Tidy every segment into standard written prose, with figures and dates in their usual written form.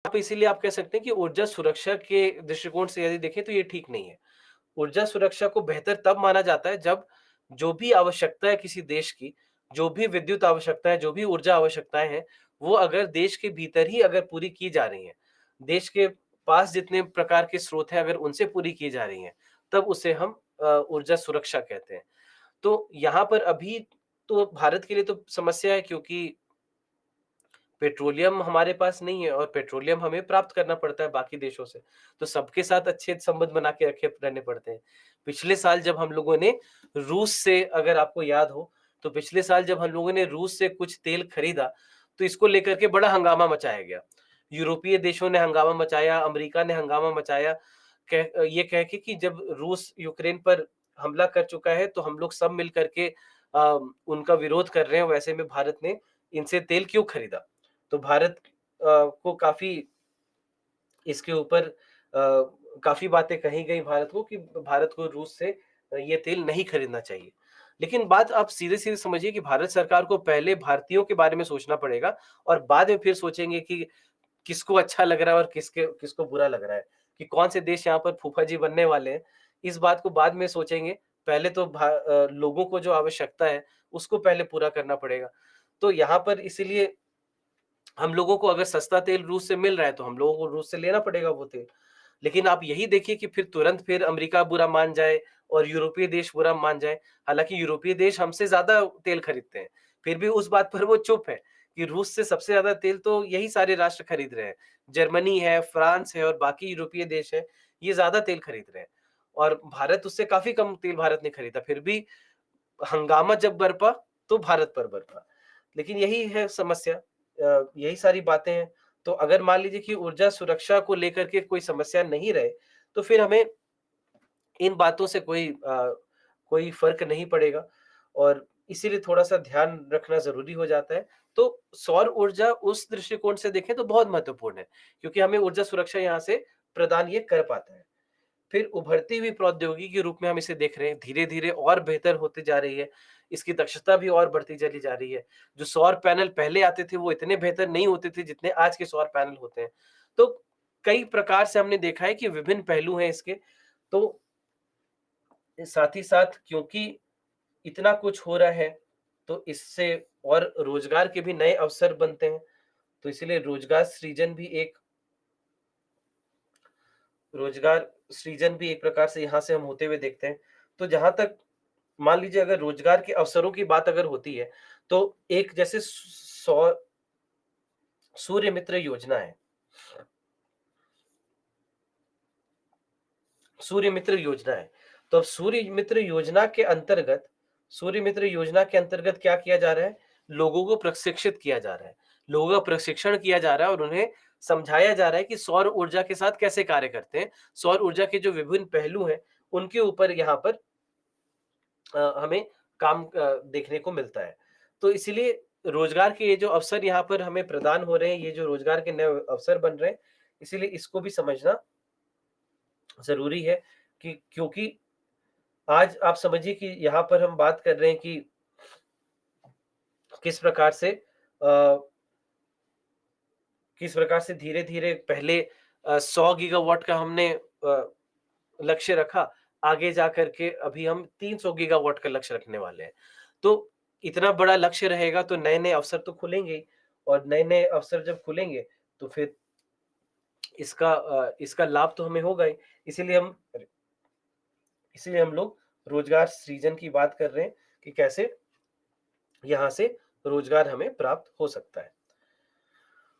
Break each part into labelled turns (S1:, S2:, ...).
S1: पे इसीलिए आप कह सकते हैं कि ऊर्जा सुरक्षा के दृष्टिकोण से यदि देखें तो ये ठीक नहीं है। ऊर्जा सुरक्षा को बेहतर तब माना जाता है जब जो भी आवश्यकता है किसी देश की, जो भी विद्युत आवश्यकता है, जो भी ऊर्जा आवश्यकताएँ हैं, वो अगर देश के भीतर ही अगर पूरी की जा रही हैं, देश के पास जितने प्रकार के स्रोत हैं अगर उनसे पूरी की जा रही हैं, तब उसे हम ऊर्जा सुरक्षा कहते हैं। तो यहाँ पर अभी तो भारत के लिए तो समस्या है क्योंकि पेट्रोलियम हमारे पास नहीं है और पेट्रोलियम हमें प्राप्त करना पड़ता है बाकी देशों से। तो सबके साथ अच्छे संबंध बना के रखे रहने पड़ते हैं। पिछले साल जब हम लोगों ने रूस से अगर आपको याद हो, तो पिछले साल जब हम लोगों ने रूस से कुछ तेल खरीदा, तो इसको लेकर के बड़ा हंगामा मचाया गया। यूरोपीय देशों ने हंगामा मचाया, अमेरिका ने हंगामा मचाया, ये कह के कि जब रूस यूक्रेन पर हमला कर चुका है, तो हम लोग सब मिल कर के उनका विरोध कर रहे हैं, वैसे में भारत ने इनसे तेल क्यों खरीदा? तो भारत को काफ़ी इसके ऊपर काफ़ी बातें कही गई भारत को कि भारत को रूस से ये तेल नहीं खरीदना चाहिए। लेकिन बात आप सीधे-सीधे समझिए कि भारत सरकार को पहले भारतीयों के बारे में सोचना पड़ेगा और बाद में फिर सोचेंगे कि किसको अच्छा लग रहा है और किसको बुरा लग रहा है, कि कौन से देश यहाँ पर फूफाजी बनने वाले हैं, इस बात को बाद में सोचेंगे। पहले तो लोगों को जो आवश्यकता है, उसको पहले पूरा करना पड़ेगा। तो यहाँ पर इसीलिए हम लोगों को अगर सस्ता तेल रूस से मिल रहा है, तो हम लोगों को रूस से लेना पड़ेगा वो तेल। लेकिन आप यही देखिए कि फिर तुरंत फिर अमेरिका बुरा मान जाए और यूरोपीय देश बुरा मान जाए। हालाँकि यूरोपीय देश हमसे ज़्यादा तेल खरीदते हैं, फिर भी उस बात पर वो चुप है कि रूस से सबसे ज़्यादा तेल तो यही सारे राष्ट्र खरीद रहे हैं। जर्मनी है, फ्रांस है और बाकी यूरोपीय देश हैं, ये ज़्यादा तेल खरीद रहे हैं और भारत उससे काफ़ी कम तेल भारत ने खरीदा। फिर भी हंगामा जब बरपा, तो भारत पर बरपा। लेकिन यही है समस्या, यही सारी बातें हैं। तो अगर मान लीजिए कि ऊर्जा सुरक्षा को लेकर के कोई समस्या नहीं रहे, तो फिर हमें इन बातों से कोई फ़र्क नहीं पड़ेगा और इसीलिए थोड़ा-सा ध्यान रखना ज़रूरी हो जाता है। तो सौर ऊर्जा उस दृष्टिकोण से देखें तो बहुत महत्वपूर्ण है, क्योंकि हमें ऊर्जा सुरक्षा यहाँ से प्रदान ये कर पाता है। फिर उभरती हुई प्रौद्योगिकी के रूप में हम इसे देख रहे हैं, धीरे-धीरे और बेहतर होती जा रही है, इसकी दक्षता भी और बढ़ती चली जा रही है। जो सौर पैनल पहले आते थे, वो इतने बेहतर नहीं होते थे, जितने आज के सौर पैनल होते हैं। तो कई प्रकार से हमने देखा है कि विभिन्न पहलू हैं इसके, तो साथ ही साथ क्योंकि इतना कुछ हो रहा है, तो इससे और रोज़गार के भी नए अवसर बनते हैं, तो इसीलिए रोज़गार सृजन भी एक प्रकार से यहाँ से हम होते हुए देखते हैं। तो जहाँ तक मान लीजिए अगर रोज़गार के अवसरों की बात अगर होती है, तो एक जैसे सूर्य मित्र योजना है। सूर्य मित्र योजना है। तो अब सूर्य मित्र योजना के अंतर्गत क्या किया जा रहा है? लोगों को प्रशिक्षित किया जा रहा है। लोगों का प्रशिक्षण किया जा रहा है और उन्हें समझाया जा रहा है कि सौर ऊर्जा के साथ कैसे कार्य करते हैं। सौर ऊर्जा के जो विभिन्न पहलू हैं, उनके ऊपर यहाँ पर हमें काम देखने को मिलता है। तो इसीलिए रोज़गार के ये जो अवसर यहाँ पर हमें प्रदान हो रहे हैं, ये जो रोज़गार के नए अवसर बन रहे हैं, इसीलिए इसको भी समझना ज़रूरी है कि क्योंकि आज आप समझिए कि यहाँ पर हम बात कर रहे हैं कि किस प्रकार से किस प्रकार से धीरे-धीरे पहले 100 गीगावाट का हमने लक्ष्य रखा, आगे जाकर के अभी हम 300 गीगावाट का लक्ष्य रखने वाले हैं। तो इतना बड़ा लक्ष्य रहेगा तो नए-नए अवसर तो खुलेंगे ही और नए-नए अवसर जब खुलेंगे, तो फिर इसका लाभ तो हमें होगा ही। इसीलिए हम इसीलिए हम लोग रोज़गार सृजन की बात कर रहे हैं कि कैसे यहाँ से रोज़गार हमें प्राप्त हो सकता है।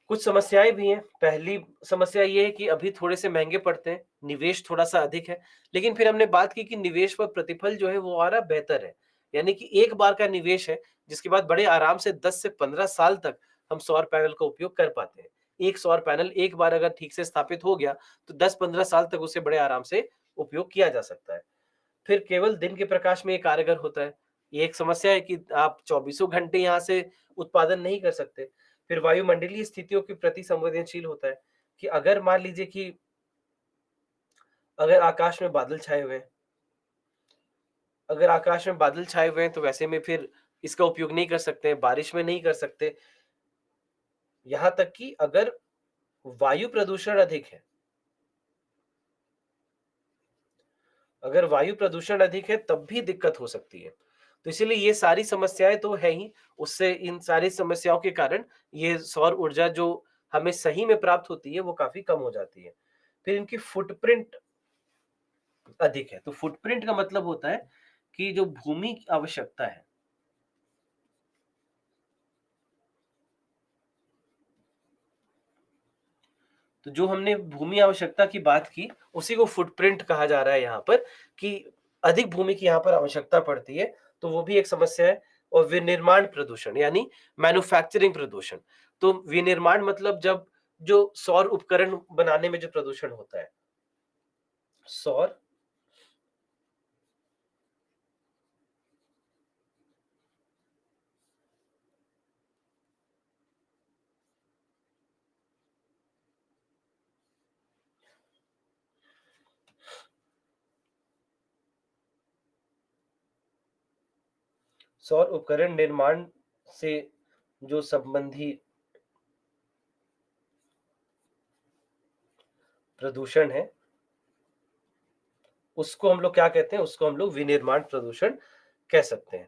S1: कुछ समस्याएँ भी हैं। पहली समस्या ये है कि अभी थोड़े से महँगे पड़ते हैं, निवेश थोड़ा-सा अधिक है। लेकिन फिर हमने बात की कि निवेश पर प्रतिफल जो है वो आ रहा बेहतर है। यानी कि एक बार का निवेश है, जिसके बाद बड़े आराम से 10 से 15 साल तक हम सौर पैनल का उपयोग कर पाते हैं। एक सौर पैनल एक बार अगर ठीक से स्थापित हो गया, तो 10-15 साल तक उसे बड़े आराम से उपयोग किया जा सकता है। फिर केवल दिन के प्रकाश में ये कारगर होता है। ये एक समस्या है कि आप चौबीसों घंटे यहाँ से उत्पादन नहीं कर सकते। फिर वायुमंडलीय स्थितियों के प्रति संवेदनशील होता है कि अगर मान लीजिए कि अगर आकाश में बादल छाए हुए हैं अगर आकाश में बादल छाए हुए हैं, तो वैसे में फिर इसका उपयोग नहीं कर सकते हैं, बारिश में नहीं कर सकते। यहाँ तक कि अगर वायु प्रदूषण अधिक है, अगर वायु प्रदूषण अधिक है तब भी दिक्कत हो सकती है। तो इसीलिए ये सारी समस्याएँ तो है ही, उससे इन सारी समस्याओं के कारण ये सौर ऊर्जा जो हमें सही में प्राप्त होती है वो काफ़ी कम हो जाती है। फिर इनकी फुटप्रिंट अधिक है, तो फुटप्रिंट का मतलब होता है कि जो भूमि की आवश्यकता है, तो जो हमने भूमि आवश्यकता की बात की, उसी को फुटप्रिंट कहा जा रहा है यहाँ पर कि अधिक भूमि की यहाँ पर आवश्यकता पड़ती है, तो वो भी एक समस्या है। और विनिर्माण प्रदूषण यानी मैन्युफैक्चरिंग प्रदूषण। तो विनिर्माण मतलब जब जो सौर उपकरण बनाने में जो प्रदूषण होता है, सौर सौर उपकरण निर्माण से जो संबंधी प्रदूषण है, उसको हम लोग क्या कहते हैं? उसको हम लोग विनिर्माण प्रदूषण कह सकते हैं।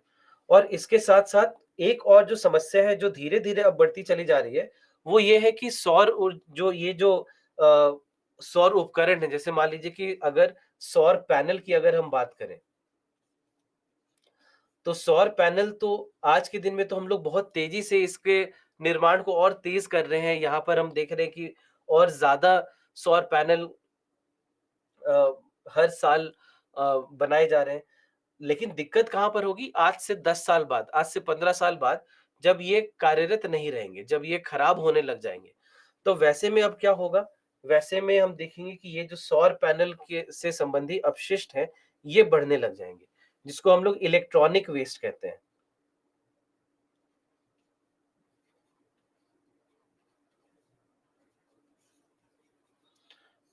S1: और इसके साथ-साथ एक और जो समस्या है, जो धीरे-धीरे अब बढ़ती चली जा रही है, वो ये है कि सौर ऊर जो ये जो सौर उपकरण है, जैसे मान लीजिए कि अगर सौर पैनल की अगर हम बात करें, तो सौर पैनल तो आज के दिन में तो हम लोग बहुत तेज़ी से इसके निर्माण को और तेज़ कर रहे हैं। यहाँ पर हम देख रहे हैं कि और ज़्यादा सौर पैनल अ, हर साल बनाए जा रहे हैं। लेकिन दिक्कत कहाँ पर होगी? आज से 10 साल बाद, आज से 15 साल बाद जब ये कार्यरत नहीं रहेंगे, जब ये खराब होने लग जाएँगे। तो वैसे में अब क्या होगा? वैसे में हम देखेंगे कि ये जो सौर पैनल के से संबंधी अपशिष्ट हैं, ये बढ़ने लग जाएँगे, जिसको हम लोग इलेक्ट्रॉनिक वेस्ट कहते हैं।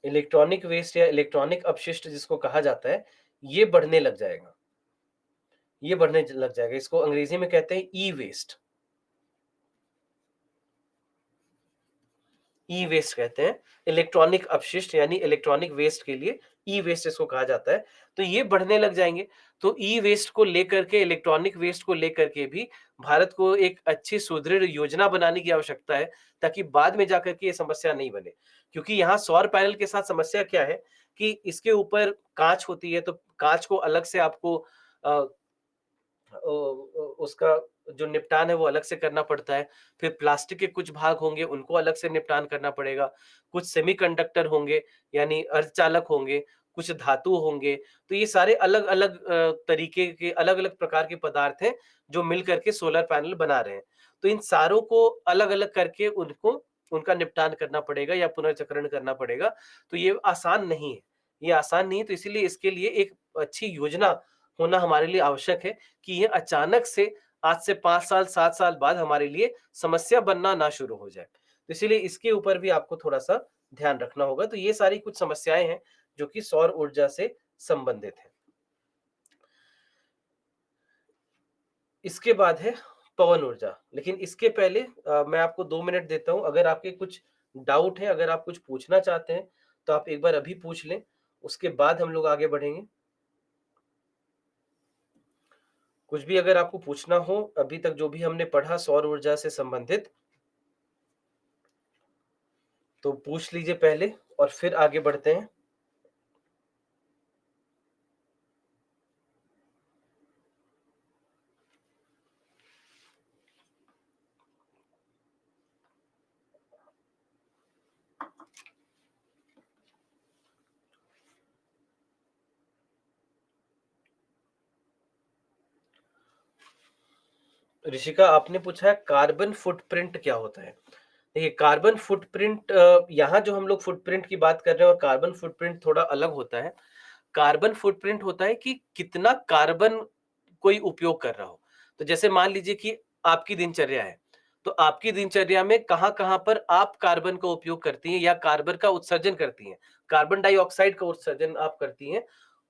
S1: इलेक्ट्रॉनिक वेस्ट या इलेक्ट्रॉनिक अपशिष्ट जिसको कहा जाता है, ये बढ़ने लग जाएगा। ये बढ़ने ज लग जाएगा। इसको अंग्रेज़ी में कहते हैं ई-वेस्ट। ई वेस्ट कहते हैं। इलेक्ट्रॉनिक अपशिष्ट यानी इलेक्ट्रॉनिक वेस्ट के लिए ई वेस्ट इसको कहा जाता है। तो ये बढ़ने लग जाएँगे। तो ई वेस्ट को लेकर के इलेक्ट्रॉनिक वेस्ट को लेकर के भी भारत को एक अच्छी सुदृढ़ योजना बनाने की आवश्यकता है, ताकि बाद में जाकर के ये समस्या नहीं बने। क्योंकि यहाँ सौर पैनल के साथ समस्या क्या है कि इसके ऊपर काँच होती है, तो काँच को अलग से आपको अ उसका जो निपटान है वो अलग से करना पड़ता है। फिर प्लास्टिक के कुछ भाग होंगे, उनको अलग से निपटान करना पड़ेगा। कुछ सेमीकंडक्टर होंगे, यानी अर्धचालक होंगे, कुछ धातु होंगे। तो ये सारे अलग-अलग तरीके के अलग-अलग प्रकार के पदार्थ हैं, जो मिल कर के सोलर पैनल बना रहे हैं। तो इन सारों को अलग-अलग करके उनको उनका निपटान करना पड़ेगा या पुनर्चक्रण करना पड़ेगा। तो ये आसान नहीं है। ये आसान नहीं है, तो इसीलिए इसके लिए एक अच्छी योजना होना हमारे लिए आवश्यक है कि ये अचानक से आज से 5 साल, 7 साल बाद हमारे लिए समस्या बनना ना शुरू हो जाए। तो इसीलिए इसके ऊपर भी आपको थोड़ा-सा ध्यान रखना होगा। तो ये सारी कुछ समस्याएँ हैं, जो कि सौर ऊर्जा से संबंधित हैं। इसके बाद है पवन ऊर्जा, लेकिन इसके पहले मैं आपको 2 मिनट देता हूँ। अगर आपके कुछ डाउट है, अगर आप कुछ पूछना चाहते हैं, तो आप एक बार अभी पूछ लें, उसके बाद हम लोग आगे बढ़ेंगे। कुछ भी अगर आपको पूछना हो, अभी तक जो भी हमने पढ़ा सौर ऊर्जा से संबंधित, तो पूछ लीजिए पहले और फिर आगे बढ़ते हैं। ऋषिका, आपने पूछा है कार्बन फुटप्रिंट क्या होता है? देखिए, कार्बन फुटप्रिंट यहाँ जो हम लोग फुटप्रिंट की बात कर रहे हैं और कार्बन फुटप्रिंट थोड़ा अलग होता है। कार्बन फुटप्रिंट होता है कि कितना कार्बन कोई उपयोग कर रहा हो। तो जैसे मान लीजिए कि आपकी दिनचर्या है, तो आपकी दिनचर्या में कहाँ-कहाँ पर आप कार्बन का उपयोग करती हैं या कार्बन का उत्सर्जन करती हैं, कार्बन डाइऑक्साइड का उत्सर्जन आप करती हैं,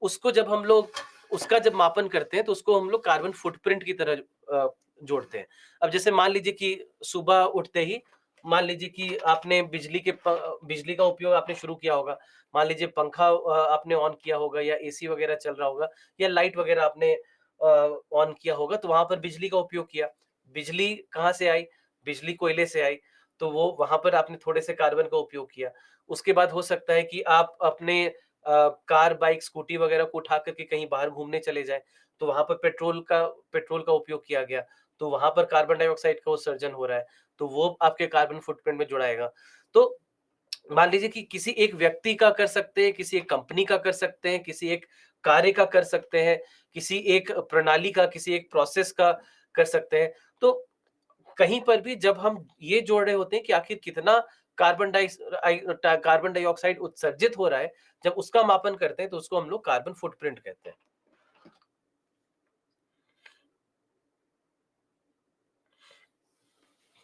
S1: उसको जब हम लोग उसका जब मापन करते हैं, तो उसको हम लोग कार्बन फुटप्रिंट की तरह जोड़ते हैं। अब जैसे मान लीजिए कि सुबह उठते ही मान लीजिए कि आपने बिजली का उपयोग आपने शुरू किया होगा। मान लीजिए पंखा आपने ऑन किया होगा या एसी वगैरह चल रहा होगा या लाइट वगैरह आपने ऑन किया होगा, तो वहाँ पर बिजली का उपयोग किया। बिजली कहाँ से आई? बिजली कोयले से आई, तो वो वहाँ पर आपने थोड़े से कार्बन का उपयोग किया। उसके बाद हो सकता है कि आप अपने कार, बाइक, स्कूटी वगैरह को उठा कर के कहीं बाहर घूमने चले जाएँ, तो वहाँ पर पेट्रोल का उपयोग किया गया, तो वहाँ पर कार्बन डाइऑक्साइड का उत्सर्जन हो रहा है। तो वो आपके कार्बन फुटप्रिंट में जुड़ाएगा। तो मान लीजिए कि किसी एक व्यक्ति का कर सकते हैं, किसी एक कंपनी का कर सकते हैं, किसी एक कार्य का कर सकते हैं, किसी एक प्रणाली का, किसी एक प्रोसेस का कर सकते हैं। तो कहीं पर भी जब हम ये जोड़ रहे होते हैं कि आखिर कितना कार्बन डाइऑक्साइड उत्सर्जित हो रहा है, जब उसका मापन करते हैं तो उसको हम लोग कार्बन फुटप्रिंट कहते हैं।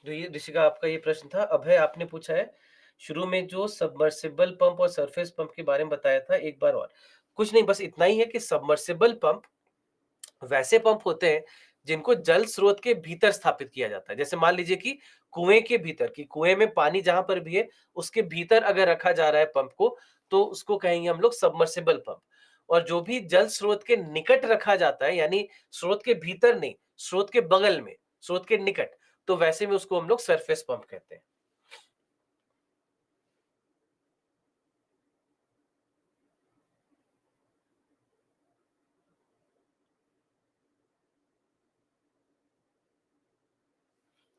S1: तो ये ऋषिका आपका ये प्रश्न था। अभय आपने पूछा है, शुरू में जो सबमर्सिबल पंप और सरफेस पंप के बारे में बताया था, एक बार और। कुछ नहीं, बस इतना ही है कि सबमर्सिबल पंप वैसे पंप होते हैं जिनको जल स्रोत के भीतर स्थापित किया जाता है। जैसे मान लीजिए कि कुएँ के भीतर, कि कुएँ में पानी जहाँ पर भी है, उसके भीतर अगर रखा जा रहा है पंप को, तो उसको कहेंगे हम लोग सबमर्सिबल पंप। और जो भी जल स्रोत के निकट रखा जाता है, यानी स्रोत के भीतर नहीं, स्रोत के बगल में, स्रोत के निकट, तो वैसे में उसको हम लोग सरफेस पंप कहते हैं।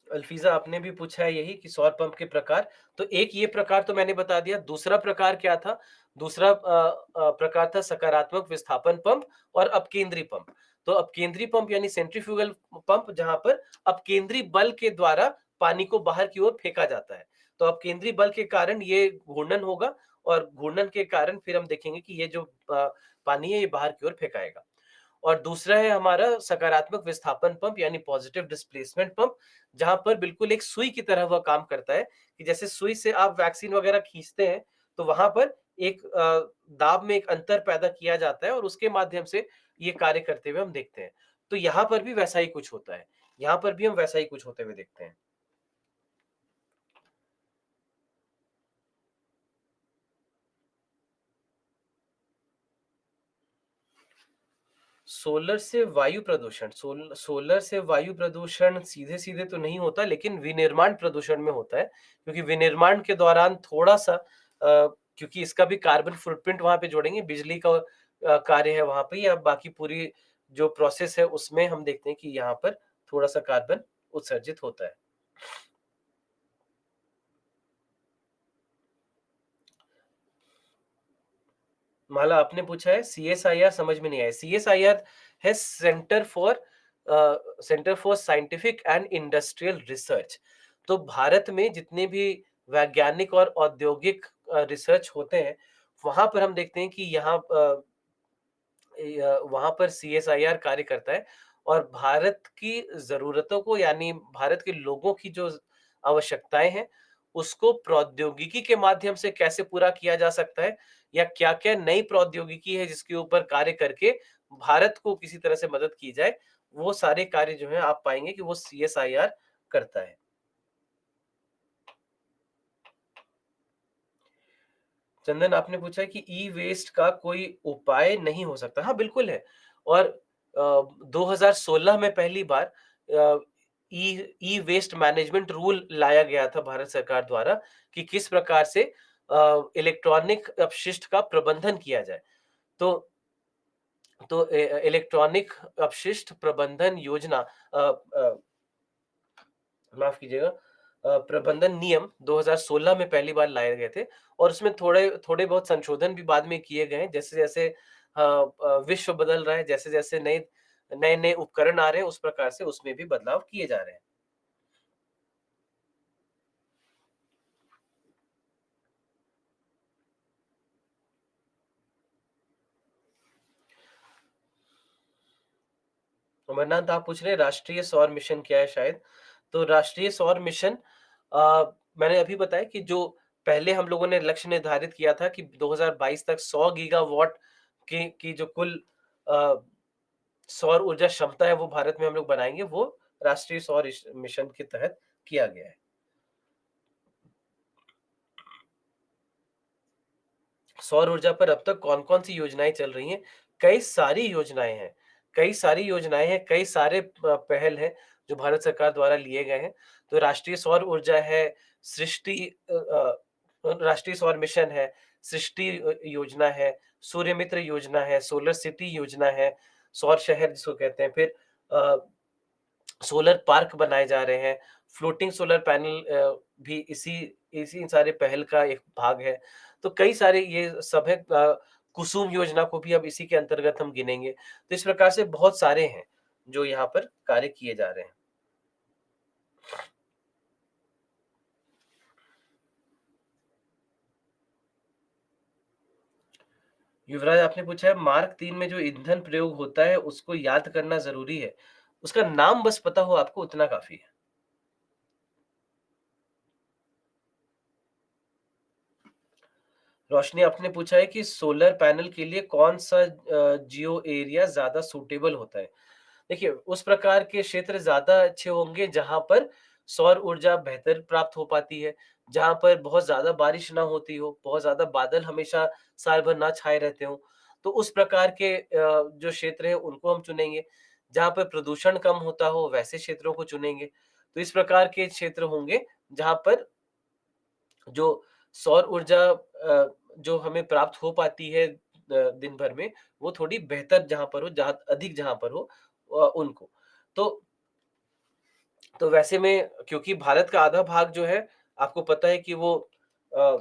S1: अल्फीज़ा आपने भी पूछा है यही कि सौर पंप के प्रकार। तो एक ये प्रकार तो मैंने बता दिया, दूसरा प्रकार क्या था? दूसरा प्रकार था सकारात्मक विस्थापन पंप और अपकेंद्री पंप। तो अपकेंद्री पंप यानी सेंट्रीफ्यूगल पंप, जहाँ पर अपकेंद्री बल के द्वारा पानी को बाहर की ओर फेंका जाता है। तो अपकेंद्री बल के कारण ये घूर्णन होगा और घूर्णन के कारण फिर हम देखेंगे कि ये जो पानी है ये बाहर की ओर फेंकाएगा। और दूसरा है हमारा सकारात्मक विस्थापन पंप यानी पॉजिटिव डिस्प्लेसमेंट पंप, जहां पर बिल्कुल एक सुई की तरह वह काम करता है कि जैसे सुई से आप वैक्सीन वगैरह खींचते हैं, तो वहां पर एक दाब में एक अंतर पैदा किया जाता है और उसके माध्यम से ये कार्य करते हुए हम देखते हैं। तो यहाँ पर भी वैसा ही कुछ होता है, यहाँ पर भी हम वैसा ही कुछ होते हुए देखते हैं। सोलर से वायु प्रदूषण सीधे-सीधे तो नहीं होता, लेकिन विनिर्माण प्रदूषण में होता है, क्योंकि विनिर्माण के दौरान थोड़ा-सा क्योंकि इसका भी कार्बन फुटप्रिंट वहाँ पे जोड़ेंगे, बिजली का कार्य है वहाँ पे, या बाकी पूरी जो प्रोसेस है उसमें हम देखते हैं कि यहाँ पर थोड़ा-सा कार्बन उत्सर्जित होता है। माला आपने पूछा है सीएसआईआर, समझ में नहीं आया। सीएसआईआर है centre for scientific and industrial research. तो भारत में जितने भी वैज्ञानिक और औद्योगिक रिसर्च होते हैं, वहां पर हम देखते हैं कि वहां पर सीएसआईआर कार्य करता है और भारत की जरूरतों को, यानी भारत के लोगों की जो आवश्यकताएं हैं, उसको प्रौद्योगिकी के माध्यम से कैसे पूरा किया जा सकता है, या क्या क्या नई प्रौद्योगिकी है जिसके ऊपर कार्य करके भारत को किसी तरह से मदद की जाए, वो सारे कार्य जो है आप पाएंगे कि वो सीएसआईआर करता है। चंदन आपने पूछा है कि ई वेस्ट का कोई उपाय नहीं हो सकता? हाँ, बिल्कुल है। और 2016 में पहली बार ई ई वेस्ट मैनेजमेंट रूल लाया गया था भारत सरकार द्वारा, कि किस प्रकार से इलेक्ट्रॉनिक अपशिष्ट का प्रबंधन किया जाए। तो इलेक्ट्रॉनिक अपशिष्ट प्रबंधन योजना, माफ कीजिएगा, प्रबंधन नियम 2016 में पहली बार लाए गए थे, और उसमें थोड़े थोड़े बहुत संशोधन भी बाद में किए गए हैं, जैसे जैसे विश्व बदल रहा है, जैसे जैसे नए नए नए उपकरण आ रहे हैं, उस प्रकार से उसमें भी बदलाव किए जा रहे हैं। अमरनाथ आप पूछ रहे हैं राष्ट्रीय सौर मिशन क्या है शायद। तो राष्ट्रीय सौर मिशन, मैंने अभी बताया कि जो पहले हम लोगों ने लक्ष्य निर्धारित किया था कि 2022 तक 100 गीगावाट की जो कुल अ, सौर ऊर्जा क्षमता है वो भारत में हम लोग बनाएंगे, वो राष्ट्रीय सौर मिशन के तहत किया गया है। सौर ऊर्जा पर अब तक कौन-कौन सी योजनाएँ चल रही हैं? कई सारी योजनाएँ हैं। कई सारी योजनाएँ हैं, कई सारे पहल हैं, जो भारत सरकार द्वारा लिए गए हैं। तो राष्ट्रीय सौर ऊर्जा है, सृष्टि राष्ट्रीय सौर मिशन है, सृष्टि योजना है, सूर्य मित्र योजना है, सोलर सिटी योजना है, सौर शहर जिसको कहते हैं। फिर अ, सोलर पार्क बनाए जा रहे हैं, फ्लोटिंग सोलर पैनल भी इसी इसी सारे पहल का एक भाग है। तो कई सारे ये सब है, कुसुम योजना को भी अब इसी के अंतर्गत हम गिनेंगे। तो इस प्रकार से बहुत सारे हैं, जो यहाँ पर कार्य किए जा रहे हैं। युवराज आपने पूछा है मार्क 3 में जो ईंधन प्रयोग होता है उसको याद करना ज़रूरी है। उसका नाम बस पता हो आपको उतना काफ़ी है। रोशनी आपने पूछा है कि सोलर पैनल के लिए कौन-सा जियो एरिया ज़्यादा सूटेबल होता है? देखिए, उस प्रकार के क्षेत्र ज़्यादा अच्छे होंगे जहाँ पर सौर ऊर्जा बेहतर प्राप्त हो पाती है, जहाँ पर बहुत ज़्यादा बारिश ना होती हो, बहुत ज़्यादा बादल हमेशा साल भर ना छाए रहते हों। तो उस प्रकार के जो क्षेत्र हैं उनको हम चुनेंगे। जहाँ पर प्रदूषण कम होता हो वैसे क्षेत्रों को चुनेंगे। तो इस प्रकार के क्षेत्र होंगे जहाँ पर जो सौर ऊर्जा जो हमें प्राप्त हो पाती है दिन भर में, वो थोड़ी बेहतर जहाँ पर हो, जहाँ अधिक जहाँ पर हो उनको। तो वैसे में क्योंकि भारत का आधा भाग जो है, आपको पता है कि वो अ,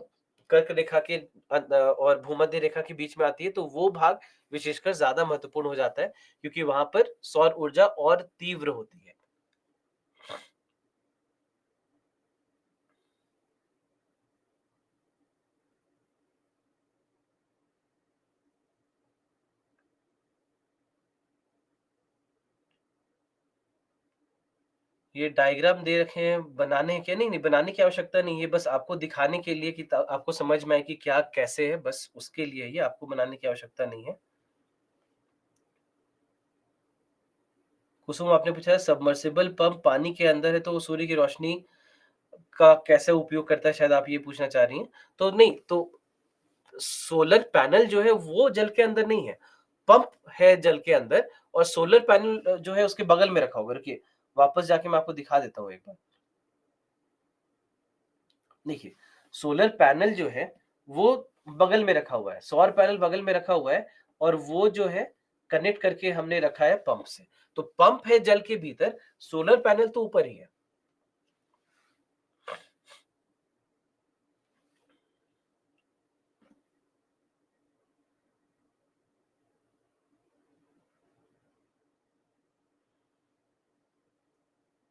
S1: कर्क रेखा के और भूमध्य रेखा के बीच में आती है, तो वो भाग विशेषकर ज़्यादा महत्वपूर्ण हो जाता है, क्योंकि वहाँ पर सौर ऊर्जा और तीव्र होती है। ये डायग्राम दे रखे हैं, बनाने हैं क्या? नहीं, नहीं बनाने की आवश्यकता नहीं है, बस आपको दिखाने के लिए कि त आपको समझ में आए कि क्या कैसे है, बस उसके लिए ही आपको बनाने की आवश्यकता नहीं है। कुसुम आपने पूछा है सबमर्सिबल पंप पानी के अंदर है तो वो सूर्य की रोशनी का कैसे उपयोग करता है? शायद आप ये पूछना चाह रही हैं। तो नहीं, तो सोलर पैनल जो है वो जल के अंदर नहीं है, पंप है जल के अंदर और सोलर पैनल जो है उसके बगल में रखा हुआ है। रुकिए, वापस जाके मैं आपको दिखा देता हूँ एक बार। देखिए, सोलर पैनल जो है, वो बगल में रखा हुआ है, सौर पैनल बगल में रखा हुआ है और वो जो है कनेक्ट करके हमने रखा है पंप से। तो पंप है जल के भीतर, सोलर पैनल तो ऊपर ही है।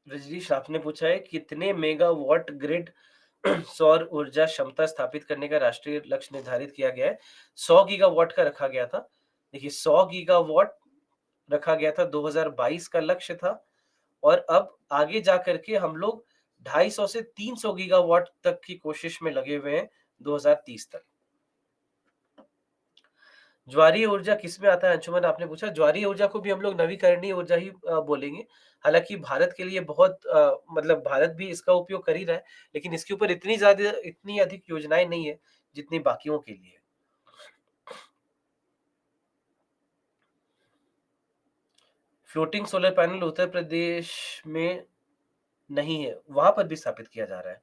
S1: रजनीश आपने पूछा है कितने मेगावाट ग्रिड सौर ऊर्जा क्षमता स्थापित करने का राष्ट्रीय लक्ष्य निर्धारित किया गया है? 100 गीगावाट का रखा गया था। देखिए, 100 गीगावाट रखा गया था, 2022 का लक्ष्य था और अब आगे जा करके हम लोग 250 से 300 गीगावाट तक की कोशिश में लगे हुए हैं 2030 तक। ज्वारीय ऊर्जा किसमें आता है? अंशुमन आपने पूछा। ज्वारीय ऊर्जा को भी हम लोग नवीकरणीय ऊर्जा ही बोलेंगे। हालाँकि भारत के लिए बहुत मतलब भारत भी इसका उपयोग कर ही रहा है, लेकिन इसके ऊपर इतनी अधिक योजनाएँ नहीं है, जितनी बाकियों के लिए है। Floating solar panel Uttar Pradesh में नहीं है, वहाँ पर भी स्थापित किया जा रहा है।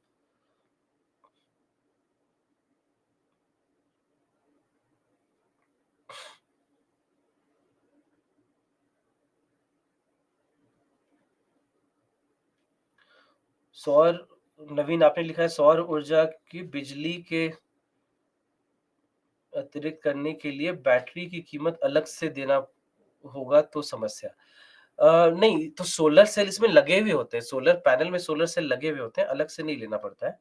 S1: सौर नवीन आपने लिखा है सौर ऊर्जा की बिजली के अतिरिक्त करने के लिए बैटरी की कीमत अलग से देना होगा तो समस्या। नहीं, तो सोलर सेल इसमें लगे हुए होते हैं, सोलर पैनल में सोलर सेल लगे हुए होते हैं, अलग से नहीं लेना पड़ता है।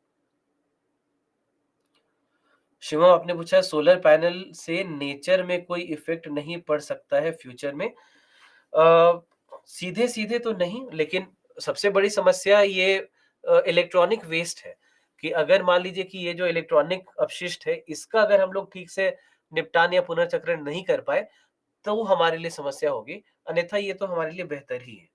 S1: शिवम आपने पूछा है सोलर पैनल से नेचर में कोई इफ़ेक्ट नहीं पड़ सकता है फ्यूचर में? सीधे-सीधे तो नहीं, लेकिन सबसे बड़ी समस्या ये इलेक्ट्रॉनिक वेस्ट है, कि अगर मान लीजिए कि ये जो इलेक्ट्रॉनिक अपशिष्ट है, इसका अगर हम लोग ठीक से निपटान या पुनर्चक्रण नहीं कर पाए, तो वो हमारे लिए समस्या होगी, अन्यथा ये तो हमारे लिए बेहतर ही है।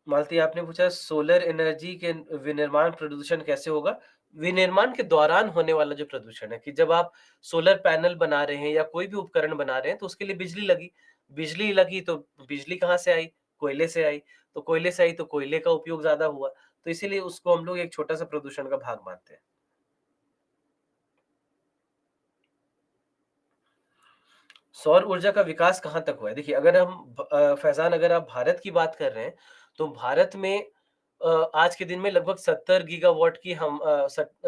S1: मालती आपने पूछा सोलर एनर्जी के विनिर्माण प्रदूषण कैसे होगा? विनिर्माण के दौरान होने वाला जो प्रदूषण है कि जब आप सोलर पैनल बना रहे हैं या कोई भी उपकरण बना रहे हैं तो उसके लिए बिजली लगी। बिजली लगी तो बिजली कहाँ से आई? कोयले से आई। तो कोयले से आई तो कोयले का उपयोग ज़्यादा हुआ। तो इसीलिए उसको हम लोग एक छोटा-सा प्रदूषण का भाग मानते हैं। सौर ऊर्जा का विकास कहाँ तक हुआ है? देखिए अगर हम फैज़ान अगर आप भारत की बात कर रहे हैं, तो भारत में आज के दिन में लगभग 70 गीगावाट की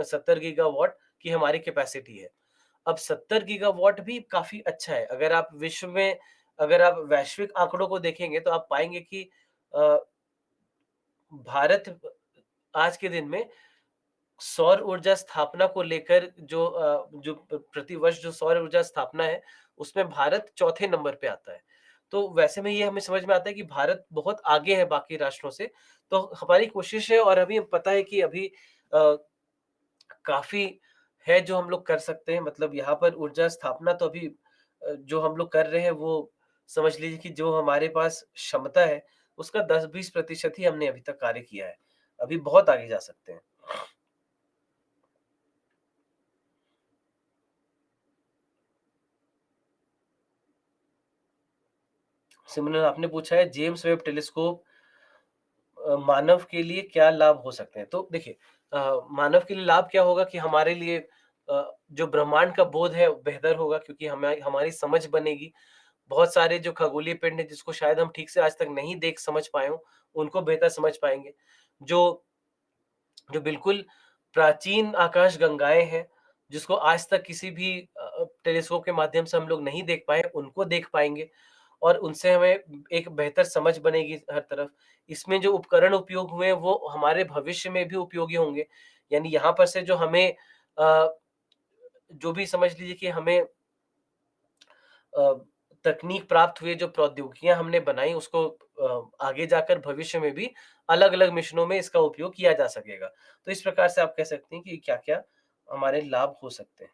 S1: 70 गीगावाट की हमारी कैपेसिटी है। अब 70 गीगावाट भी काफ़ी अच्छा है। अगर आप वैश्विक आंकड़ों को देखेंगे तो आप पाएँगे कि अ, भारत आज के दिन में सौर ऊर्जा स्थापना को लेकर जो प्रतिवर्ष जो सौर ऊर्जा स्थापना है, उसमें भारत चौथे नंबर पे आता है। तो वैसे में ये हमें समझ में आता है कि भारत बहुत आगे है बाकी राष्ट्रों से। तो हमारी कोशिश है और अभी पता है कि अभी काफ़ी है जो हम लोग कर सकते हैं। मतलब यहाँ पर ऊर्जा स्थापना तो अभी जो हम लोग कर रहे हैं वो समझ लीजिए कि जो हमारे पास क्षमता है, उसका 10-20% ही हमने अभी तक कार्य किया है। अभी बहुत आगे जा सकते हैं। सिमिलर आपने पूछा है जेम्स वेब टेलीस्कोप मानव के लिए क्या लाभ हो सकते हैं? तो देखिए मानव के लिए लाभ क्या होगा कि हमारे लिए जो ब्रह्मांड का बोध है बेहतर होगा क्योंकि हमें हमारी समझ बनेगी। बहुत सारे जो खगोलीय पिंड हैं जिसको शायद हम ठीक से आज तक नहीं देख समझ पाए हों, उनको बेहतर समझ पाएँगे। जो जो बिल्कुल प्राचीन आकाशगंगाएँ हैं, जिसको आज तक किसी भी टेलीस्कोप के माध्यम से हम लोग नहीं देख पाए, उनको देख पाएँगे और उनसे हमें एक बेहतर समझ बनेगी हर तरफ। इसमें जो उपकरण उपयोग हुए हैं, वो हमारे भविष्य में भी उपयोगी होंगे। यानी यहाँ पर से जो हमें जो भी समझ लीजिए कि हमें अ, तकनीक प्राप्त हुई, जो प्रौद्योगिकियाँ हमने बनाई उसको आगे जाकर भविष्य में भी अलग-अलग मिशनों में इसका उपयोग किया जा सकेगा। तो इस प्रकार से आप कह सकते हैं कि क्या-क्या हमारे लाभ हो सकते हैं।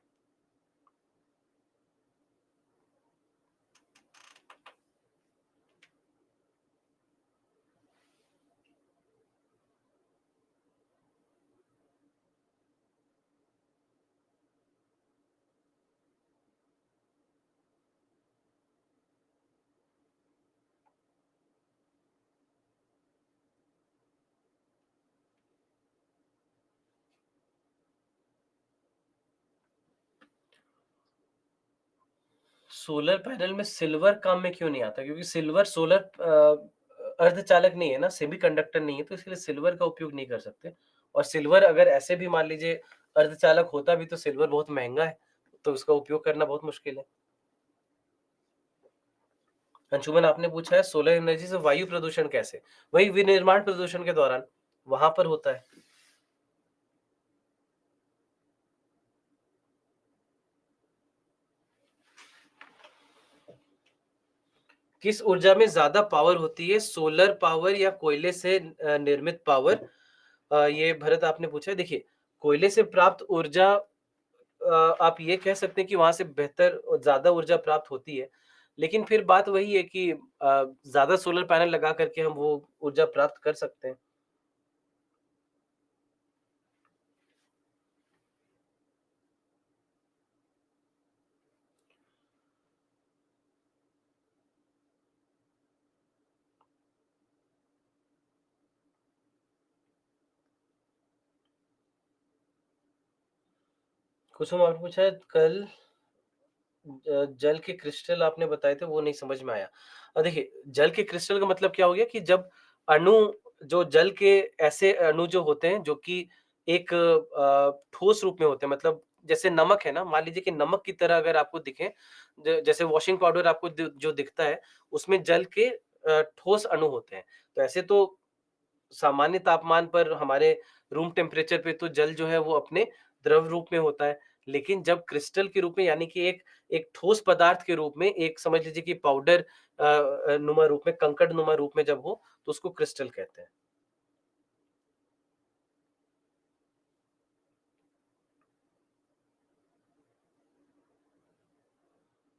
S1: सोलर पैनल में सिल्वर काम में क्यों नहीं आता? क्योंकि सिल्वर सोलर अर्धचालक नहीं है ना, सेमीकंडक्टर नहीं है, तो इसलिए सिल्वर का उपयोग नहीं कर सकते। और सिल्वर अगर ऐसे भी मान लीजिए अर्धचालक होता भी तो सिल्वर बहुत महँगा है, तो उसका उपयोग करना बहुत मुश्किल है। अंशुमन आपने पूछा है सोलर एनर्जी से वायु प्रदूषण कैसे? वही विनिर्माण प्रदूषण के दौरान, वहाँ पर होता है। किस ऊर्जा में ज़्यादा पावर होती है, सोलर पावर या कोयले से निर्मित पावर? ये भरत आपने पूछा है। देखिए, कोयले से प्राप्त ऊर्जा आप ये कह सकते हैं कि वहाँ से बेहतर और ज़्यादा ऊर्जा प्राप्त होती है। लेकिन फिर बात वही है कि ज़्यादा सोलर पैनल लगा कर के हम वो ऊर्जा प्राप्त कर सकते हैं। कुसुम आपने पूछा है कल जल के क्रिस्टल आपने बताए थे वो नहीं समझ में आया। देखिए जल के क्रिस्टल का मतलब क्या हो गया कि जब अणु जो जल के ऐसे अणु जो होते हैं जो कि एक ठोस रूप में होते हैं मतलब जैसे नमक है ना, मान लीजिए कि नमक की तरह अगर आपको दिखें, जैसे वॉशिंग पाउडर आपको जो दिखता है उसमें जल के ठोस अणु होते हैं। तो ऐसे तो सामान्य तापमान पर हमारे रूम टेम्परेचर पे तो जल जो है वो अपने द्रव रूप में होता है। लेकिन जब क्रिस्टल के रूप में यानी कि एक एक ठोस पदार्थ के रूप में एक समझ लीजिए कि पाउडर नुमा रूप में, कंकड़ नुमा रूप में जब हो, तो उसको क्रिस्टल कहते हैं।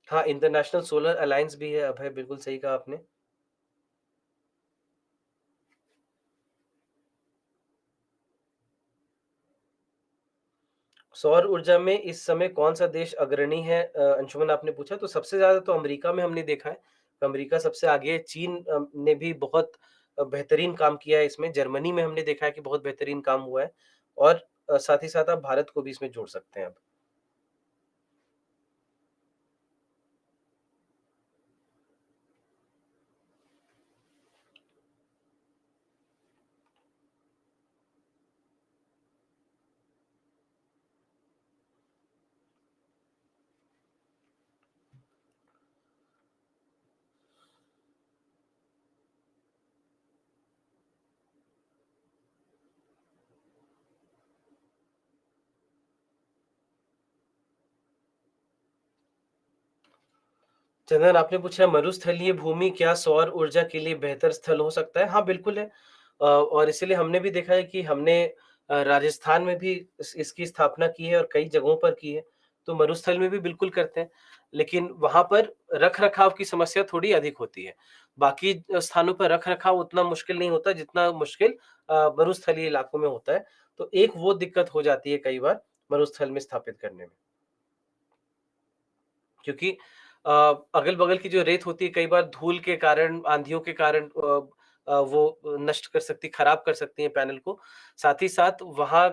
S1: हाँ, इंटरनेशनल सोलर अलायंस भी है, अभय बिल्कुल सही कहा आपने। सौर ऊर्जा में इस समय कौन-सा देश अग्रणी है अंशुमन आपने पूछा तो सबसे ज़्यादा तो अमेरिका में हमने देखा है। अमेरिका सबसे आगे है, चीन ने भी बहुत बेहतरीन काम किया है इसमें, जर्मनी में हमने देखा है कि बहुत बेहतरीन काम हुआ है और साथ ही साथ आप भारत को भी इसमें जोड़ सकते हैं आप। चंदन आपने पूछा मरुस्थलीय भूमि क्या सौर ऊर्जा के लिए बेहतर स्थल हो सकता है? हाँ, बिल्कुल है। और इसीलिए हमने भी देखा है कि हमने राजस्थान में भी इसकी स्थापना की है और कई जगहों पर की है। तो मरुस्थल में भी बिल्कुल करते हैं, लेकिन वहाँ पर रख-रखाव की समस्या थोड़ी अधिक होती है। बाकी स्थानों पर रख-रखाव उतना मुश्किल नहीं होता जितना मुश्किल मरुस्थलीय इलाकों में होता है। तो एक वो दिक्कत हो जाती है कई बार मरुस्थल में स्थापित करने में। क्योंकि अ, अगल-बगल की जो रेत होती है कई बार धूल के कारण, आँधियों के कारण वो नष्ट कर सकती खराब कर सकती है पैनल को। साथ ही साथ वहाँ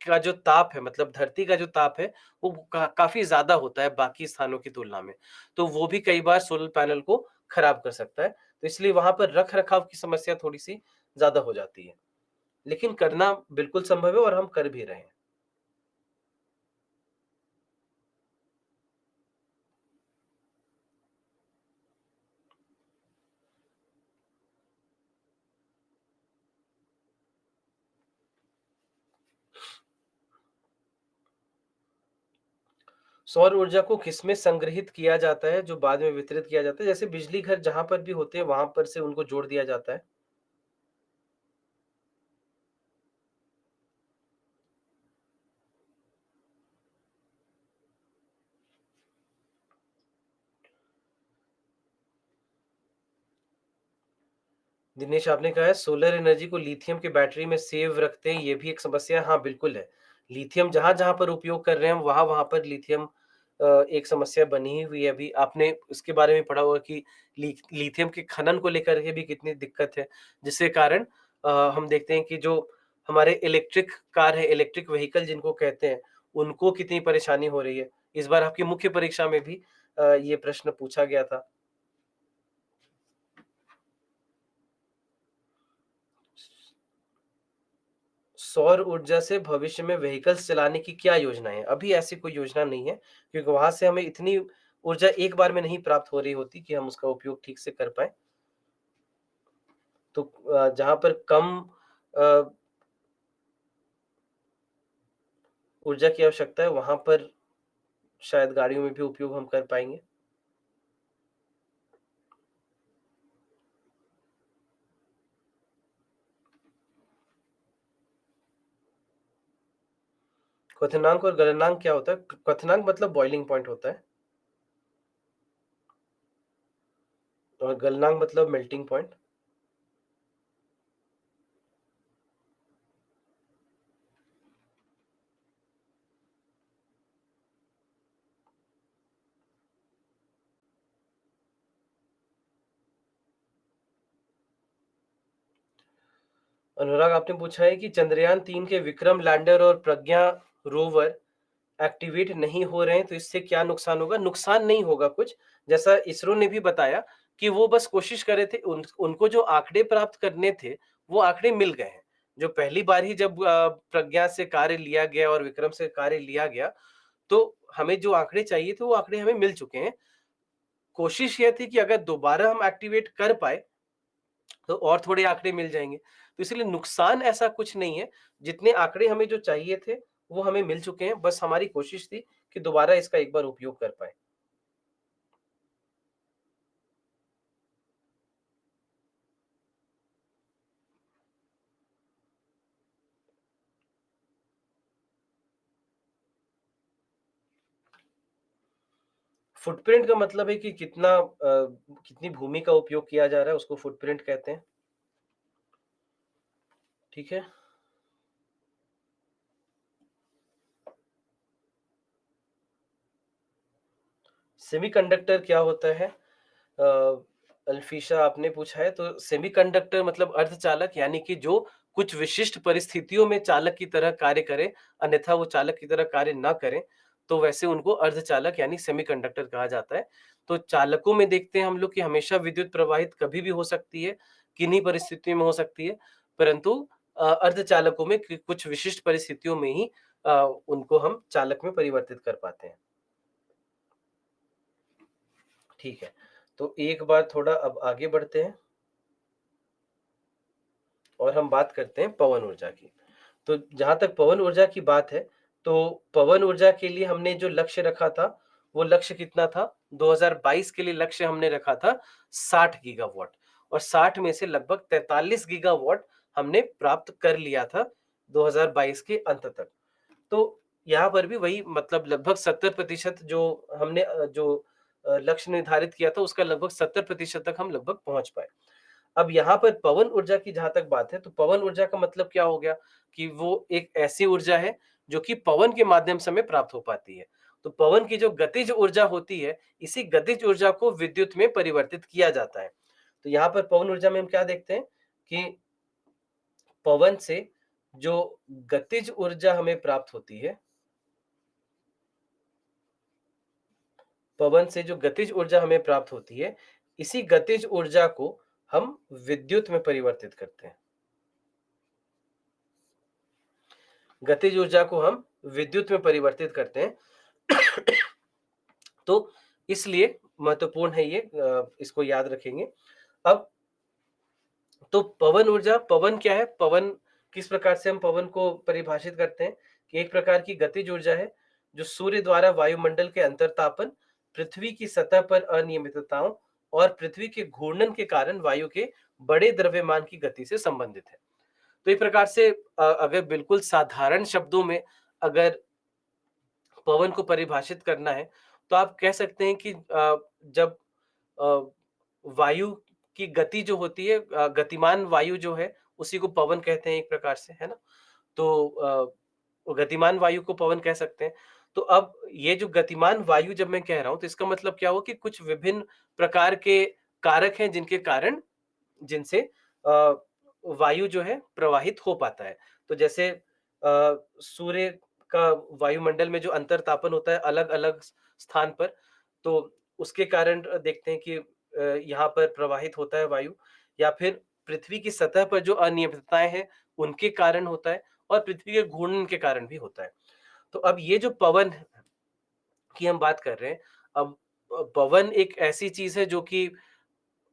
S1: का जो ताप है मतलब धरती का जो ताप है, वो काफ़ी ज़्यादा होता है बाकी स्थानों की तुलना में। तो वो भी कई बार सोलर पैनल को खराब कर सकता है। तो इसलिए वहाँ पर रख-रखाव की समस्या थोड़ी-सी ज़्यादा हो जाती है। लेकिन करना बिल्कुल संभव है और हम कर भी रहे हैं। सौर ऊर्जा को किसमें संग्रहित किया जाता है, जो बाद में वितरित किया जाता है? जैसे बिजली घर जहाँ पर भी होते हैं, वहाँ पर से उनको जोड़ दिया जाता है। दिनेश आपने कहा है सोलर एनर्जी को लिथियम के बैटरी में सेव रखते हैं, ये भी एक समस्या है। हाँ, बिल्कुल है। लिथियम जहाँ-जहाँ पर उपयोग कर रहे हैं, वहाँ-वहाँ पर लिथियम एक समस्या बनी ही हुई है अभी। आपने इसके बारे में पढ़ा होगा कि लिथियम के खनन को लेकर के भी कितनी दिक्कत है, जिसके कारण हम देखते हैं कि जो हमारे इलेक्ट्रिक कार है, इलेक्ट्रिक व्हीकल जिनको कहते हैं, उनको कितनी परेशानी हो रही है। इस बार आपकी मुख्य परीक्षा में भी ये प्रश्न पूछा गया था। सौर ऊर्जा से भविष्य में व्हीकल्स चलाने की क्या योजना है? अभी ऐसी कोई योजना नहीं है, क्योंकि वहाँ से हमें इतनी ऊर्जा एक बार में नहीं प्राप्त हो रही होती कि हम उसका उपयोग ठीक से कर पाएँ। तो जहाँ पर कम अ, ऊर्जा की आवश्यकता है, वहाँ पर शायद गाड़ियों में भी उपयोग हम कर पाएँगे। क्वथनांक और गलनांक क्या होता है? क्वथनांक मतलब बॉइलिंग पॉइंट होता है और गलनांक मतलब मेल्टिंग पॉइंट। अनुराग आपने पूछा है कि चंद्रयान 3 के विक्रम लैंडर और प्रज्ञा रोवर एक्टिवेट नहीं हो रहे हैं तो इससे क्या नुकसान होगा? नुकसान नहीं होगा कुछ, जैसा इसरो ने भी बताया कि वो बस कोशिश कर रहे थे उनको जो आँकड़े प्राप्त करने थे, वो आँकड़े मिल गए हैं। जो पहली बार ही जब प्रज्ञा से कार्य लिया गया और विक्रम से कार्य लिया गया, तो हमें जो आँकड़े चाहिए थे वो आँकड़े हमें मिल चुके हैं। कोशिश ये थी कि अगर दोबारा हम एक्टिवेट कर पाए, तो और थोड़े आँकड़े मिल जाएँगे। तो इसीलिए नुकसान ऐसा कुछ नहीं है, जितने आँकड़े हमें जो चाहिए थे, वो हमें मिल चुके हैं, बस हमारी कोशिश थी कि दोबारा इसका एक बार उपयोग कर पाएँ। फुटप्रिंट का मतलब है कि कितनी भूमि का उपयोग किया जा रहा है, उसको फुटप्रिंट कहते हैं, ठीक है? सेमीकंडक्टर क्या होता है? अ, अल्फीशा आपने पूछा है, तो सेमीकंडक्टर मतलब अर्धचालक, यानी कि जो कुछ विशिष्ट परिस्थितियों में चालक की तरह कार्य करे, अन्यथा वो चालक की तरह कार्य ना करें, तो वैसे उनको अर्धचालक यानी सेमीकंडक्टर कहा जाता है। तो चालकों में देखते हैं हम लोग कि हमेशा विद्युत प्रवाहित कभी भी हो सकती है, किन्हीं परिस्थितियों में हो सकती है, परंतु अर्धचालकों में कुछ विशिष्ट परिस्थितियों में ही उनको हम चालक में परिवर्तित कर पाते हैं। ठीक है, तो एक बार थोड़ा अब आगे बढ़ते हैं और हम बात करते हैं पवन ऊर्जा की। तो जहाँ तक पवन ऊर्जा की बात है, तो पवन ऊर्जा के लिए हमने जो लक्ष्य रखा था, वो लक्ष्य कितना था? 2022 के लिए लक्ष्य हमने रखा था 60 गीगावाट, और 60 में से लगभग 43 गीगावाट हमने प्राप्त कर लिया था 2022 के अंत तक। तो यहाँ पर भी वही मतलब लगभग 70% जो हमने लक्ष्य निर्धारित किया था, उसका लगभग 70% तक हम लगभग पहुँच पाए। अब यहाँ पर पवन ऊर्जा की जहाँ तक बात है, तो पवन ऊर्जा का मतलब क्या हो गया कि वो एक ऐसी ऊर्जा है जो कि पवन के माध्यम से हमें प्राप्त हो पाती है। तो पवन की जो गतिज ऊर्जा होती है, इसी गतिज ऊर्जा को विद्युत में परिवर्तित किया जाता है। तो यहाँ पर पवन ऊर्जा में हम क्या देखते हैं कि पवन से जो गतिज ऊर्जा हमें प्राप्त होती है, पवन से जो गतिज ऊर्जा हमें प्राप्त होती है, इसी गतिज ऊर्जा को हम विद्युत में परिवर्तित करते हैं। गतिज ऊर्जा को हम विद्युत में परिवर्तित करते हैं। तो इसलिए महत्वपूर्ण है ये, इसको याद रखेंगे। अब तो पवन ऊर्जा, पवन क्या है? पवन किस प्रकार से हम पवन को परिभाषित करते हैं कि एक प्रकार की गतिज ऊर्जा है जो सूर्य द्वारा वायुमंडल के अंतरतापन, पृथ्वी की सतह पर अनियमितताओं और पृथ्वी के घूर्णन के कारण वायु के बड़े द्रव्यमान की गति से संबंधित है। तो एक प्रकार से अगर बिल्कुल साधारण शब्दों में अगर पवन को परिभाषित करना है, तो आप कह सकते हैं कि जब अ, वायु की गति जो होती है, गतिमान वायु जो है, उसी को पवन कहते हैं एक प्रकार से, है ना? तो गतिमान वायु को पवन कह सकते हैं। तो अब ये जो गतिमान वायु जब मैं कह रहा हूँ, तो इसका मतलब क्या हुआ कि कुछ विभिन्न प्रकार के कारक हैं जिनके कारण जिनसे अ, वायु जो है प्रवाहित हो पाता है। तो जैसे सूर्य का वायुमंडल में जो अंतरतापन होता है अलग-अलग स्थान पर, तो उसके कारण देखते हैं कि यहाँ पर प्रवाहित होता है वायु, या फिर पृथ्वी की सतह पर जो अनियमितताएँ हैं, उनके कारण होता है, और पृथ्वी के घूर्णन के कारण भी होता है। तो अब ये जो पवन की हम बात कर रहे हैं, अब पवन एक ऐसी चीज़ है जो कि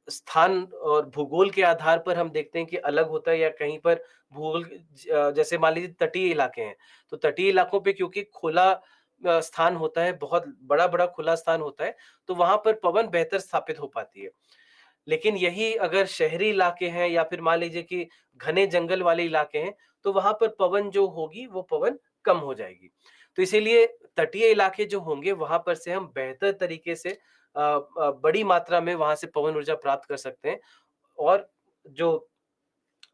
S1: स्थान और भूगोल के आधार पर हम देखते हैं कि अलग होता है, या कहीं पर भूगोल जैसे मान लीजिए तटीय इलाके हैं, तो तटीय इलाकों पे क्योंकि खुला स्थान होता है, बहुत बड़ा-बड़ा खुला स्थान होता है, तो वहाँ पर पवन बेहतर स्थापित हो पाती है। लेकिन यही अगर शहरी इलाके हैं, या फिर मान लीजिए कि घने जंगल वाले इलाके हैं, तो वहाँ पर पवन जो होगी, वो पवन कम हो जाएगी। तो इसीलिए तटीय इलाके जो होंगे, वहाँ पर से हम बेहतर तरीके से बड़ी मात्रा में वहाँ से पवन ऊर्जा प्राप्त कर सकते हैं, और जो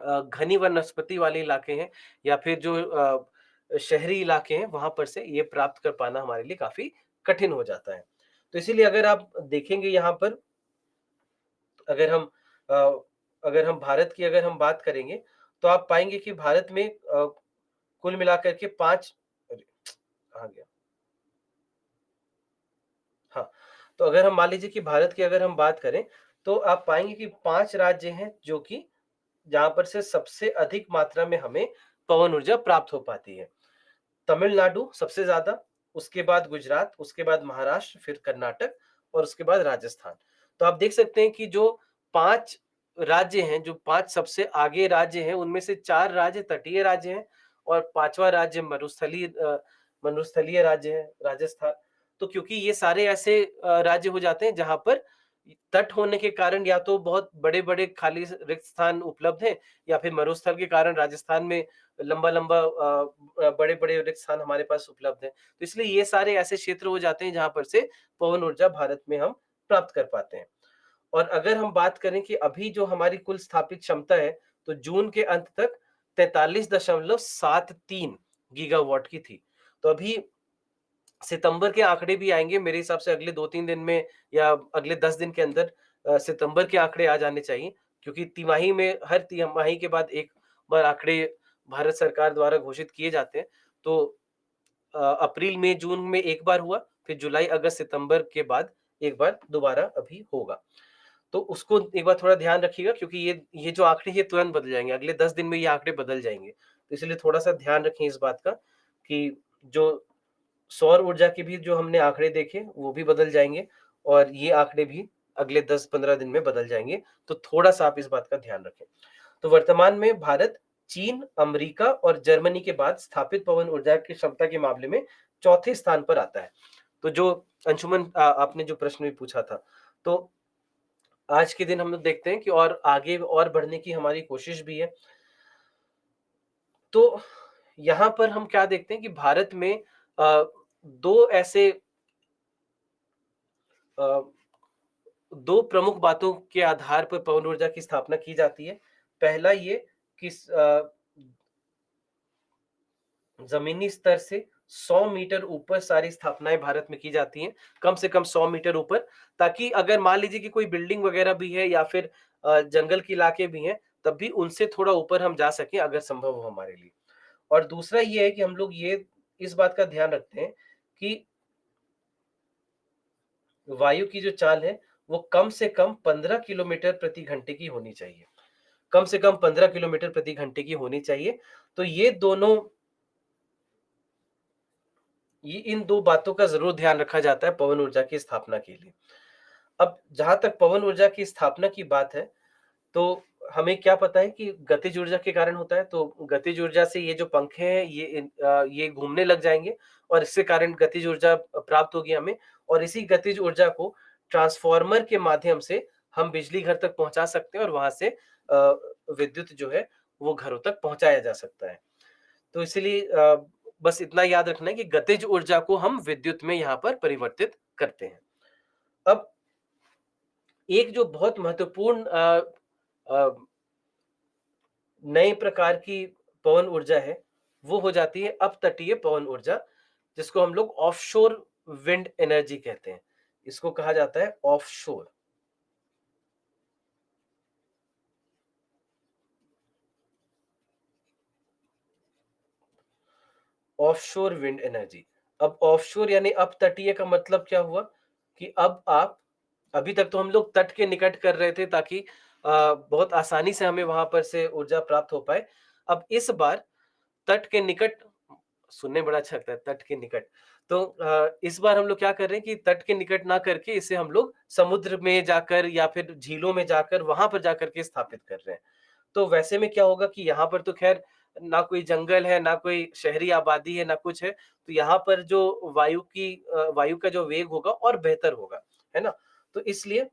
S1: घनी वनस्पति वाले इलाके हैं, या फिर जो शहरी इलाके हैं, वहाँ पर से ये प्राप्त कर पाना हमारे लिए काफ़ी कठिन हो जाता है। तो इसीलिए अगर आप देखेंगे यहाँ पर, अगर हम अ, अगर हम भारत की अगर हम बात करेंगे, तो आप पाएँगे कि भारत में कुल मिलाकर के 5, अरे! कहाँ गया? हाँ, तो अगर हम मान लीजिए कि भारत की अगर हम बात करें, तो आप पाएँगे कि 5 राज्य हैं जो कि जहाँ पर से सबसे अधिक मात्रा में हमें पवन ऊर्जा प्राप्त हो पाती है। तमिलनाडु सबसे ज़्यादा, उसके बाद गुजरात, उसके बाद महाराष्ट्र, फिर कर्नाटक और उसके बाद राजस्थान। तो आप देख सकते हैं कि जो 5 राज्य हैं, जो 5 सबसे आगे राज्य हैं, उनमें से 4 राज्य तटीय राज्य हैं, और 5वाँ राज्य मरुस्थलीय राज्य है, राजस्थान। तो क्योंकि ये सारे ऐसे राज्य हो जाते हैं जहाँ पर तट होने के कारण या तो बहुत बड़े-बड़े खाली रिक्त स्थान उपलब्ध हैं, या फिर मरुस्थल के कारण राजस्थान में लंबा-लंबा बड़े-बड़े रिक्त स्थान हमारे पास उपलब्ध हैं। तो इसलिए ये सारे ऐसे क्षेत्र हो जाते हैं जहाँ पर से पवन ऊर्जा भारत में हम प्राप्त कर पाते हैं। और अगर हम बात करें कि अभी जो हमारी कुल स्थापित क्षमता है, तो जून के अंत तक 43.73 गीगावाट की थी। तो अभी सितंबर के आंकड़े भी आएँगे मेरे हिसाब से अगले 2-3 दिन में या अगले 10 दिन के अंदर सितंबर के आंकड़े आ जाने चाहिए क्योंकि तिमाही में हर तिमाही के बाद एक बार आंकड़े भारत सरकार द्वारा घोषित किए जाते हैं। तो अप्रैल, मई, जून में एक बार हुआ, फिर जुलाई, अगस्त, सितंबर के बाद एक बार दोबारा अभी होगा। तो उसको एक बार थोड़ा ध्यान रखिएगा क्योंकि ये जो आंकड़े ये तुरंत बदल जाएँगे, अगले 10 दिन में ये आंकड़े बदल जाएँगे। तो इसलिए थोड़ा-सा ध्यान रखें इस बात का कि जो सौर ऊर्जा के भी जो हमने आंकड़े देखे, वो भी बदल जाएँगे और ये आंकड़े भी अगले 10-15 दिन में बदल जाएँगे, तो थोड़ा-सा आप इस बात का ध्यान रखें। तो वर्तमान में भारत, चीन, अमेरिका और जर्मनी के बाद स्थापित पवन ऊर्जा की क्षमता के मामले में चौथे स्थान पर आता है। तो जो अंशुमन आपने जो प्रश्न भी पूछा था, तो आज के दिन हम लोग देखते हैं कि और आगे और बढ़ने की हमारी कोशिश भी है। तो यहाँ पर हम क्या देखते हैं कि भारत में 2 ऐसे 2 प्रमुख बातों के आधार पर पवन ऊर्जा की स्थापना की जाती है। पहला ये कि ज़मीनी स्तर से 100 मीटर ऊपर सारी स्थापनाएँ भारत में की जाती हैं, कम से कम 100 मीटर ऊपर, ताकि अगर मान लीजिए कि कोई बिल्डिंग वगैरह भी है या फिर जंगल के इलाके भी हैं, तब भी उनसे थोड़ा ऊपर हम जा सकें अगर संभव हो हमारे लिए। और दूसरा ये है कि हम लोग ये इस बात का ध्यान रखते हैं कि वायु की जो चाल है, वो कम से कम 15 किलोमीटर प्रति घंटे की होनी चाहिए। कम से कम 15 किलोमीटर प्रति घंटे की होनी चाहिए। तो ये इन 2 बातों का ज़रूर ध्यान रखा जाता है पवन ऊर्जा की स्थापना के लिए। अब जहाँ तक पवन ऊर्जा की स्थापना की बात है, तो हमें क्या पता है कि गतिज ऊर्जा के कारण होता है, तो गतिज ऊर्जा से ये जो पंखे हैं ये घूमने लग जाएँगे और इसके कारण गतिज ऊर्जा प्राप्त होगी हमें और इसी गतिज ऊर्जा को ट्रांसफ़ॉर्मर के माध्यम से हम बिजली घर तक पहुँचा सकते हैं और वहाँ से विद्युत जो है वो घरों तक पहुँचाया जा सकता है। तो इसीलिए बस इतना याद रखना है कि गतिज ऊर्जा को हम विद्युत में यहाँ पर परिवर्तित करते हैं। अब एक जो बहुत महत्वपूर्ण अ, नए प्रकार की पवन ऊर्जा है, वो हो जाती है अपतटीय पवन ऊर्जा, जिसको हम लोग ऑफ़शोर विंड एनर्जी कहते हैं। इसको कहा जाता है ऑफ़शोर, ऑफ़शोर विंड एनर्जी। अब ऑफ़शोर यानी अपतटीय का मतलब क्या हुआ कि अब आप अभी तक तो हम लोग तट के निकट कर रहे थे ताकि बहुत आसानी से हमें वहाँ पर से ऊर्जा प्राप्त हो पाए। अब इस बार तट के निकट सुनने में बड़ा अच्छा लगता है तट के निकट। तो इस बार हम लोग क्या कर रहे हैं कि तट के निकट ना करके इसे हम लोग समुद्र में जाकर या फिर झीलों में जाकर वहाँ पर जाकर के स्थापित कर रहे हैं। तो वैसे में क्या होगा कि यहाँ पर तो ख़ैर ना कोई जंगल है, ना कोई शहरी आबादी है, ना कुछ है। तो यहाँ पर जो वायु का जो वेग होगा और बेहतर होगा, है ना? तो इसलिए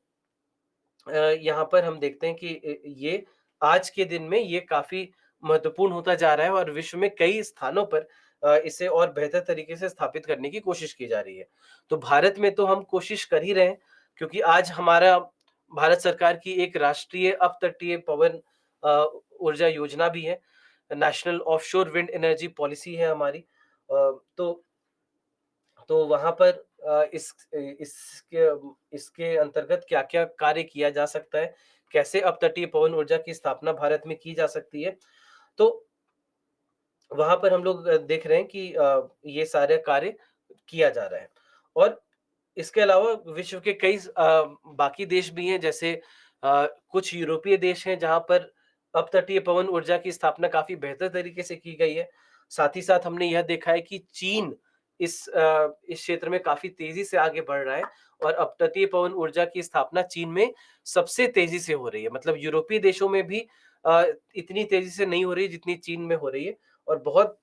S1: यहाँ पर हम देखते हैं कि ये आज के दिन में ये काफ़ी महत्वपूर्ण होता जा रहा है और विश्व में कई स्थानों पर इसे और बेहतर तरीके से स्थापित करने की कोशिश की जा रही है। तो भारत में तो हम कोशिश कर ही रहे हैं क्योंकि आज हमारा भारत सरकार की एक राष्ट्रीय अपतटीय पवन ऊर्जा योजना भी है। National offshore wind energy policy है हमारी। तो वहाँ पर इसके इसके अंतर्गत क्या-क्या कार्य किया जा सकता है? कैसे अपतटीय पवन ऊर्जा की स्थापना भारत में की जा सकती है? तो वहाँ पर हम लोग देख रहे हैं कि ये सारे कार्य किया जा रहा है और इसके अलावा विश्व के कई बाकी देश भी हैं जैसे कुछ यूरोपीय देश हैं जहाँ पर अपतटीय पवन ऊर्जा की स्थापना काफ़ी बेहतर तरीके से की गई है। साथ ही साथ हमने यह देखा है कि चीन इस क्षेत्र में काफ़ी तेज़ी से आगे बढ़ रहा है और अपतटीय पवन ऊर्जा की स्थापना चीन में सबसे तेज़ी से हो रही है। मतलब यूरोपीय देशों में भी इतनी तेज़ी से नहीं हो रही है जितनी चीन में हो रही है और बहुत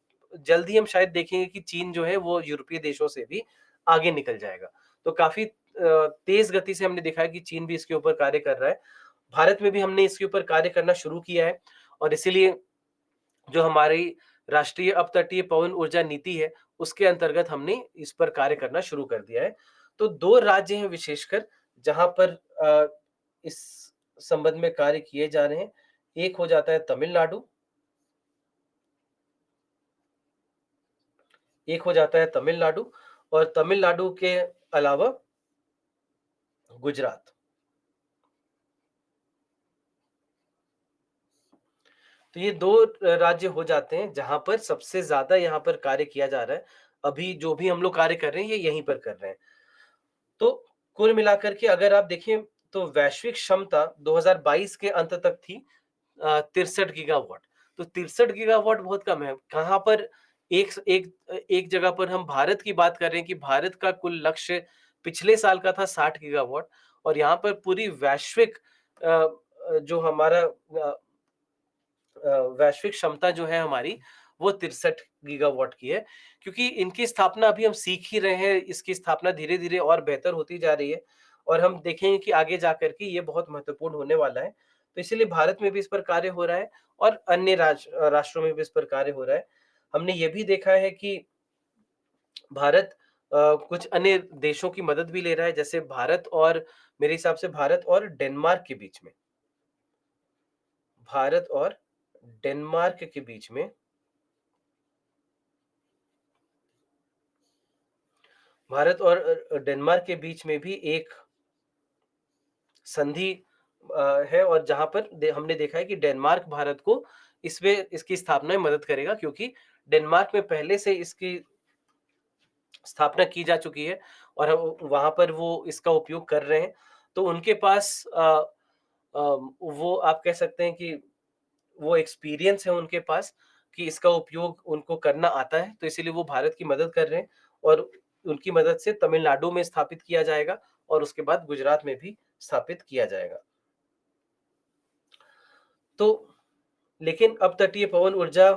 S1: जल्दी हम शायद देखेंगे कि चीन जो है वो यूरोपीय देशों से भी आगे निकल जाएगा। तो काफ़ी तेज़ गति से हमने देखा है कि चीन भी इसके ऊपर कार्य कर रहा है। भारत में भी हमने इसके ऊपर कार्य करना शुरू किया है और इसीलिए जो हमारी राष्ट्रीय अपतटीय पवन ऊर्जा नीति है, उसके अंतर्गत हमने इस पर कार्य करना शुरू कर दिया है। तो 2 राज्य हैं विशेषकर जहाँ पर इस संबंध में कार्य किए जा रहे हैं। एक हो जाता है तमिलनाडु, एक हो जाता है तमिलनाडु और तमिलनाडु के अलावा गुजरात। तो ये 2 राज्य हो जाते हैं जहाँ पर सबसे ज़्यादा यहाँ पर कार्य किया जा रहा है। अभी जो भी हम लोग कार्य कर रहे हैं, ये यहीं पर कर रहे हैं। तो कुल मिलाकर के अगर आप देखें तो वैश्विक क्षमता 2022 के अंत तक थी 63 गीगावाट। तो 63 गीगावाट बहुत कम है। कहाँ पर एक जगह पर हम भारत की बात कर रहे हैं कि भारत का कुल लक्ष्य पिछले साल का था 60 गीगावाट और यहाँ पर पूरी वैश्विक जो हमारा वैश्विक क्षमता जो है हमारी वो 63 गीगावाट की है क्योंकि इनकी स्थापना अभी हम सीख ही रहे हैं, इसकी स्थापना धीरे-धीरे और बेहतर होती जा रही है और हम देखेंगे कि आगे जाकर के ये बहुत महत्वपूर्ण होने वाला है। तो इसीलिए भारत में भी इस पर कार्य हो रहा है और अन्य राष्ट्रों में भी इस पर कार्य हो रहा है। हमने ये भी देखा है कि भारत कुछ अन्य देशों की मदद भी ले रहा है, जैसे भारत और मेरे हिसाब से भारत और डेनमार्क के बीच में भारत और डेनमार्क के बीच में भारत और डेनमार्क के बीच में भी एक संधि है और जहाँ पर हमने देखा है कि डेनमार्क भारत को इसमें इसकी स्थापना में मदद करेगा क्योंकि डेनमार्क में पहले से इसकी स्थापना की जा चुकी है और वहाँ पर वो इसका उपयोग कर रहे हैं। तो उनके पास वो आप कह सकते हैं कि वो एक्सपीरियंस है उनके पास कि इसका उपयोग उनको करना आता है, तो इसीलिए वो भारत की मदद कर रहे हैं और उनकी मदद से तमिलनाडु में स्थापित किया जाएगा और उसके बाद गुजरात में भी स्थापित किया जाएगा। तो लेकिन अपतटीय पवन ऊर्जा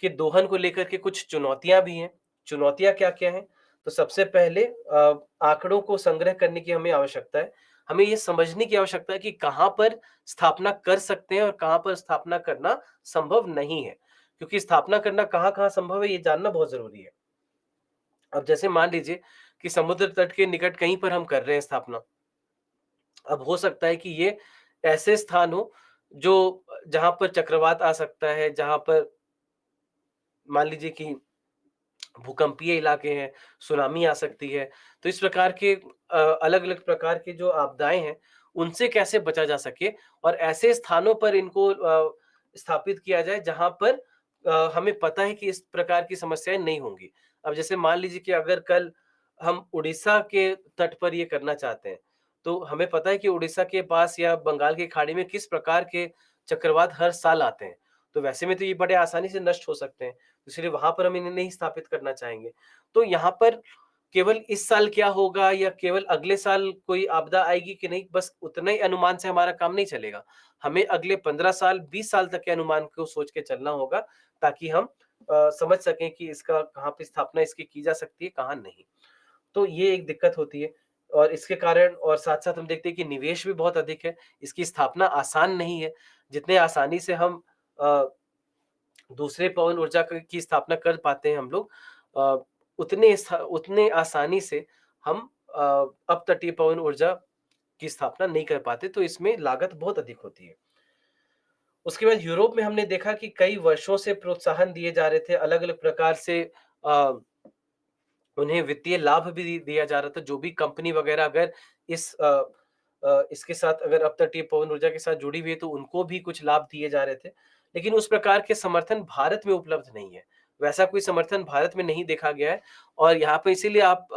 S1: के दोहन को लेकर के कुछ चुनौतियाँ भी हैं। चुनौतियाँ क्या-क्या हैं? तो सबसे पहले आँकड़ों को संग्रह करने की हमें आवश्यकता है। हमें ये समझने की आवश्यकता है कि कहाँ पर स्थापना कर सकते हैं और कहाँ पर स्थापना करना संभव नहीं है। क्योंकि स्थापना करना कहाँ-कहाँ संभव है, ये जानना बहुत ज़रूरी है। अब जैसे मान लीजिए कि समुद्र तट के निकट कहीं पर हम कर रहे हैं स्थापना। अब हो सकता है कि ये ऐसे स्थान हो जो जहाँ पर चक्रवात आ सकता है, जहाँ पर मान लीजिए कि भूकंपीय इलाके हैं, सुनामी आ सकती है। तो इस प्रकार के अलग-अलग प्रकार की जो आपदाएँ हैं, उनसे कैसे बचा जा सके और ऐसे स्थानों पर इनको स्थापित किया जाए जहाँ पर हमें पता है कि इस प्रकार की समस्याएँ नहीं होंगी। अब जैसे मान लीजिए कि अगर कल हम उड़ीसा के तट पर ये करना चाहते हैं, तो हमें पता है कि उड़ीसा के पास या बंगाल की खाड़ी में किस प्रकार के चक्रवात हर साल आते हैं। तो वैसे में तो ये बड़े आसानी से नष्ट हो सकते हैं। इसलिए वहाँ पर हम इन्हें नहीं स्थापित करना चाहेंगे। तो यहाँ पर केवल इस साल क्या होगा या केवल अगले साल कोई आपदा आएगी कि नहीं, बस उतने ही अनुमान से हमारा काम नहीं चलेगा। हमें अगले 15 साल, 20 साल तक के अनुमान को सोच के चलना होगा ताकि हम समझ सकें कि इसका कहाँ पे स्थापना इसकी की जा सकती है, कहाँ नहीं। तो ये एक दिक्कत होती है और इसके कारण और साथ-साथ हम देखते हैं कि निवेश भी बहुत अधिक है। इसकी स्थापना आसान नहीं है। जितने आसानी से हम अ दूसरे पवन ऊर्जा क की स्थापना कर पाते हैं हम लोग अ, उतने आसानी से हम अ, अपतटीय पवन ऊर्जा की स्थापना नहीं कर पाते, तो इसमें लागत बहुत अधिक होती है। उसके बाद यूरोप में हमने देखा कि कई वर्षों से प्रोत्साहन दिए जा रहे थे, अलग-अलग प्रकार से अ, उन्हें वित्तीय लाभ भी दिया जा रहा था, जो भी कंपनी वगैरह अगर इसके साथ अगर अपतटीय पवन ऊर्जा के साथ जुड़ी हुई है, तो उनको भी कुछ लाभ दिए जा रहे थे। लेकिन उस प्रकार के समर्थन भारत में उपलब्ध नहीं है। वैसा कोई समर्थन भारत में नहीं देखा गया है और यहाँ पे इसीलिए आप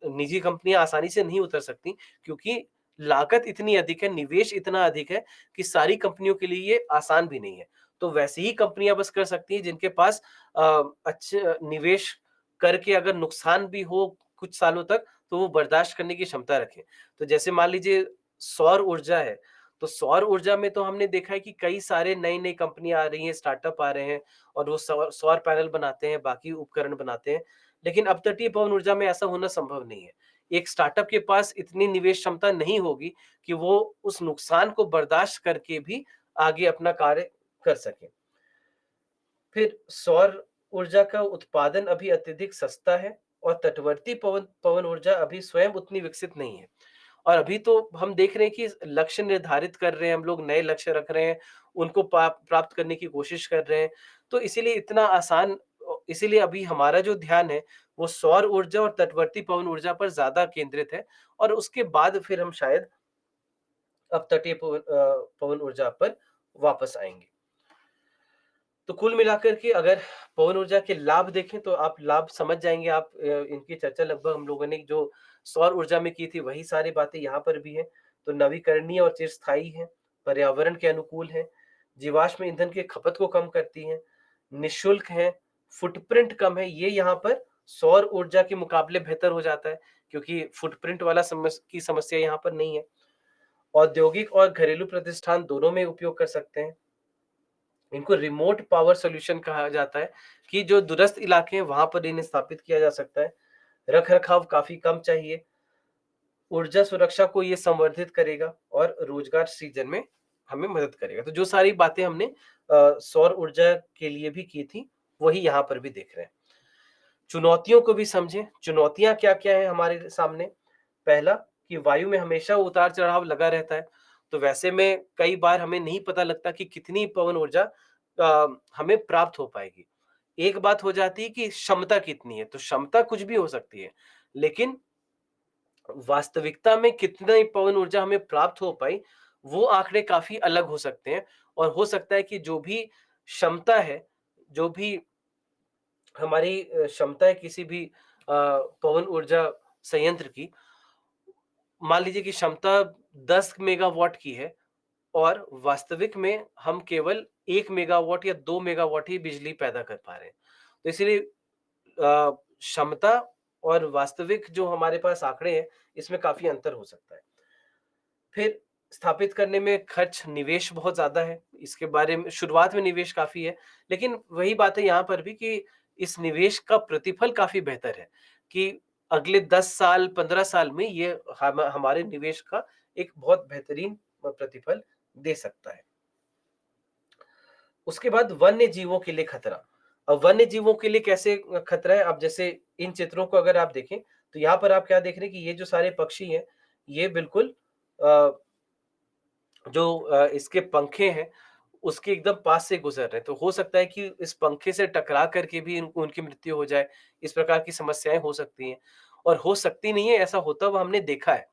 S1: निजी कंपनियाँ आसानी से नहीं उतर सकती क्योंकि लागत इतनी अधिक है, निवेश इतना अधिक है कि सारी कंपनियों के लिए ये आसान भी नहीं है। तो वैसी ही कंपनियाँ बस कर सकती हैं जिनके पास अच्छे निवेश करके अगर नुकसान भी हो कुछ सालों तक, तो वो बर्दाश्त करने की क्षमता रखें। तो जैसे मान लीजिए सौर ऊर्जा है, तो सौर ऊर्जा में तो हमने देखा है कि कई सारे नई-नई कंपनियाँ आ रही हैं, स्टार्टअप आ रहे हैं और वो सौर सौर पैनल बनाते हैं, बाकी उपकरण बनाते हैं। लेकिन अपतटीय पवन ऊर्जा में ऐसा होना संभव नहीं है। एक स्टार्टअप के पास इतनी निवेश क्षमता नहीं होगी कि वो उस नुकसान को बर्दाश्त करके भी आगे अपना कार्य कर सके। फिर सौर ऊर्जा का उत्पादन अभी अत्यधिक सस्ता है और तटवर्ती पवन पवन ऊर्जा अभी स्वयं उतनी विकसित नहीं है। और अभी तो हम देख रहे हैं कि लक्ष्य निर्धारित कर रहे हैं, हम लोग नए लक्ष्य रख रहे हैं, उनको प्राप्त करने की कोशिश कर रहे हैं। तो इसीलिए इसीलिए अभी हमारा जो ध्यान है, वो सौर ऊर्जा और तटवर्ती पवन ऊर्जा पर ज़्यादा केंद्रित है और उसके बाद फिर हम शायद अब तटीय पवन ऊर्जा पर वापस आएँगे। तो कुल मिलाकर के अगर पवन ऊर्जा के लाभ देखें तो आप लाभ समझ जाएँगे आप, इनकी चर्चा लगभग हम लोगों ने जो सौर ऊर्जा में की थी वही सारी बातें यहाँ पर भी हैं। तो नवीकरणीय और चिरस्थायी हैं, पर्यावरण के अनुकूल हैं, जीवाश्म ईंधन की खपत को कम करती हैं, निःशुल्क हैं, फुटप्रिंट कम है, ये यहाँ पर सौर ऊर्जा के मुकाबले बेहतर हो जाता है क्योंकि फुटप्रिंट वाला समस्या यहाँ पर नहीं है। औद्योगिक और घरेलू प्रतिष्ठान दोनों में उपयोग कर सकते हैं। इनको रिमोट पावर सॉल्यूशन कहा जाता है कि जो दूरस्थ इलाके हैं वहां पर इन्हें स्थापित किया जा सकता है। रख रखाव काफी कम चाहिए। ऊर्जा सुरक्षा को ये संवर्धित करेगा और रोजगार सृजन में हमें मदद करेगा। तो जो सारी बातें हमने सौर ऊर्जा के लिए भी की थी वही यहाँ पर भी देख रहे हैं। चुनौतियों को भी समझें। चुनौतियां क्या क्या है हमारे सामने। पहला कि वायु में हमेशा उतार चढ़ाव लगा रहता है, तो वैसे में कई बार हमें नहीं पता लगता कि कितनी पवन ऊर्जा हमें प्राप्त हो पाएगी। एक बात हो जाती है कि क्षमता कितनी है, तो क्षमता कुछ भी हो सकती है, लेकिन वास्तविकता में कितनी पवन ऊर्जा हमें प्राप्त हो पाई, वो आंकड़े काफी अलग हो सकते हैं। और हो सकता है कि जो भी क्षमता है, जो भी हमारी क्षमता है किसी भी पवन ऊर्जा संयंत्र की, मान लीजिए कि क्षमता 10 मेगावाट की है और वास्तविक में हम केवल 1 मेगावाट या 2 मेगावाट ही बिजली पैदा कर पा रहे हैं। तो इसीलिए क्षमता और वास्तविक जो हमारे पास आंकड़े हैं, इसमें काफ़ी अंतर हो सकता है। फिर स्थापित करने में खर्च, निवेश बहुत ज़्यादा है। इसके बारे में शुरुआत में निवेश काफ़ी है, लेकिन वही बात है यहाँ पर भी कि इस निवेश का प्रतिफल काफ़ी बेहतर है कि अगले 10 साल, 15 साल में ये हमारे निवेश का एक बहुत बेहतरीन प्रतिफल दे सकता है। उसके बाद वन्य जीवों के लिए खतरा। अब वन्य जीवों के लिए कैसे खतरा है? अब जैसे इन चित्रों को अगर आप देखें, तो यहाँ पर आप क्या देख रहे हैं कि ये जो सारे पक्षी हैं, ये बिल्कुल अ, जो इसके पंखे हैं, उसके एकदम पास से गुज़र रहे हैं। तो हो सकता है कि इस पंखे से टकरा करके भी इनको उनकी मृत्यु हो जाए। इस प्रकार की समस्याएँ हो सकती हैं और हो सकती नहीं है, ऐसा होता हुआ हमने देखा है।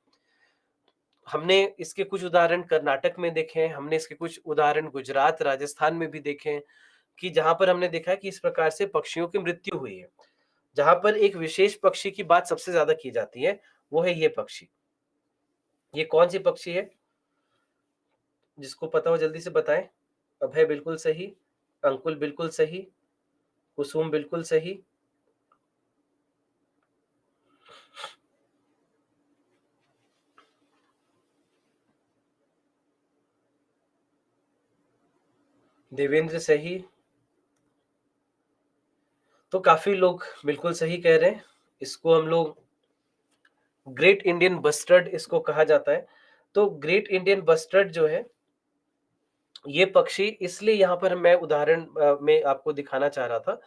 S1: हमने इसके कुछ उदाहरण कर्नाटक में देखे हैं, हमने इसके कुछ उदाहरण गुजरात, राजस्थान में भी देखे हैं कि जहाँ पर हमने देखा है कि इस प्रकार से पक्षियों की मृत्यु हुई है। जहाँ पर एक विशेष पक्षी की बात सबसे ज़्यादा की जाती है, वो है ये पक्षी। ये कौन-सी पक्षी है? जिसको पता हो जल्दी से बताएँ। अभय बिल्कुल सही, अंकुल बिल्कुल सही, कुसुम बिल्कुल सही, देवेंद्र सही। तो काफ़ी लोग बिल्कुल सही कह रहे हैं। इसको हम लोग ग्रेट इंडियन बस्टर्ड इसको कहा जाता है। तो ग्रेट इंडियन बस्टर्ड जो है, ये पक्षी इसलिए यहाँ पर मैं उदाहरण में आपको दिखाना चाह रहा था,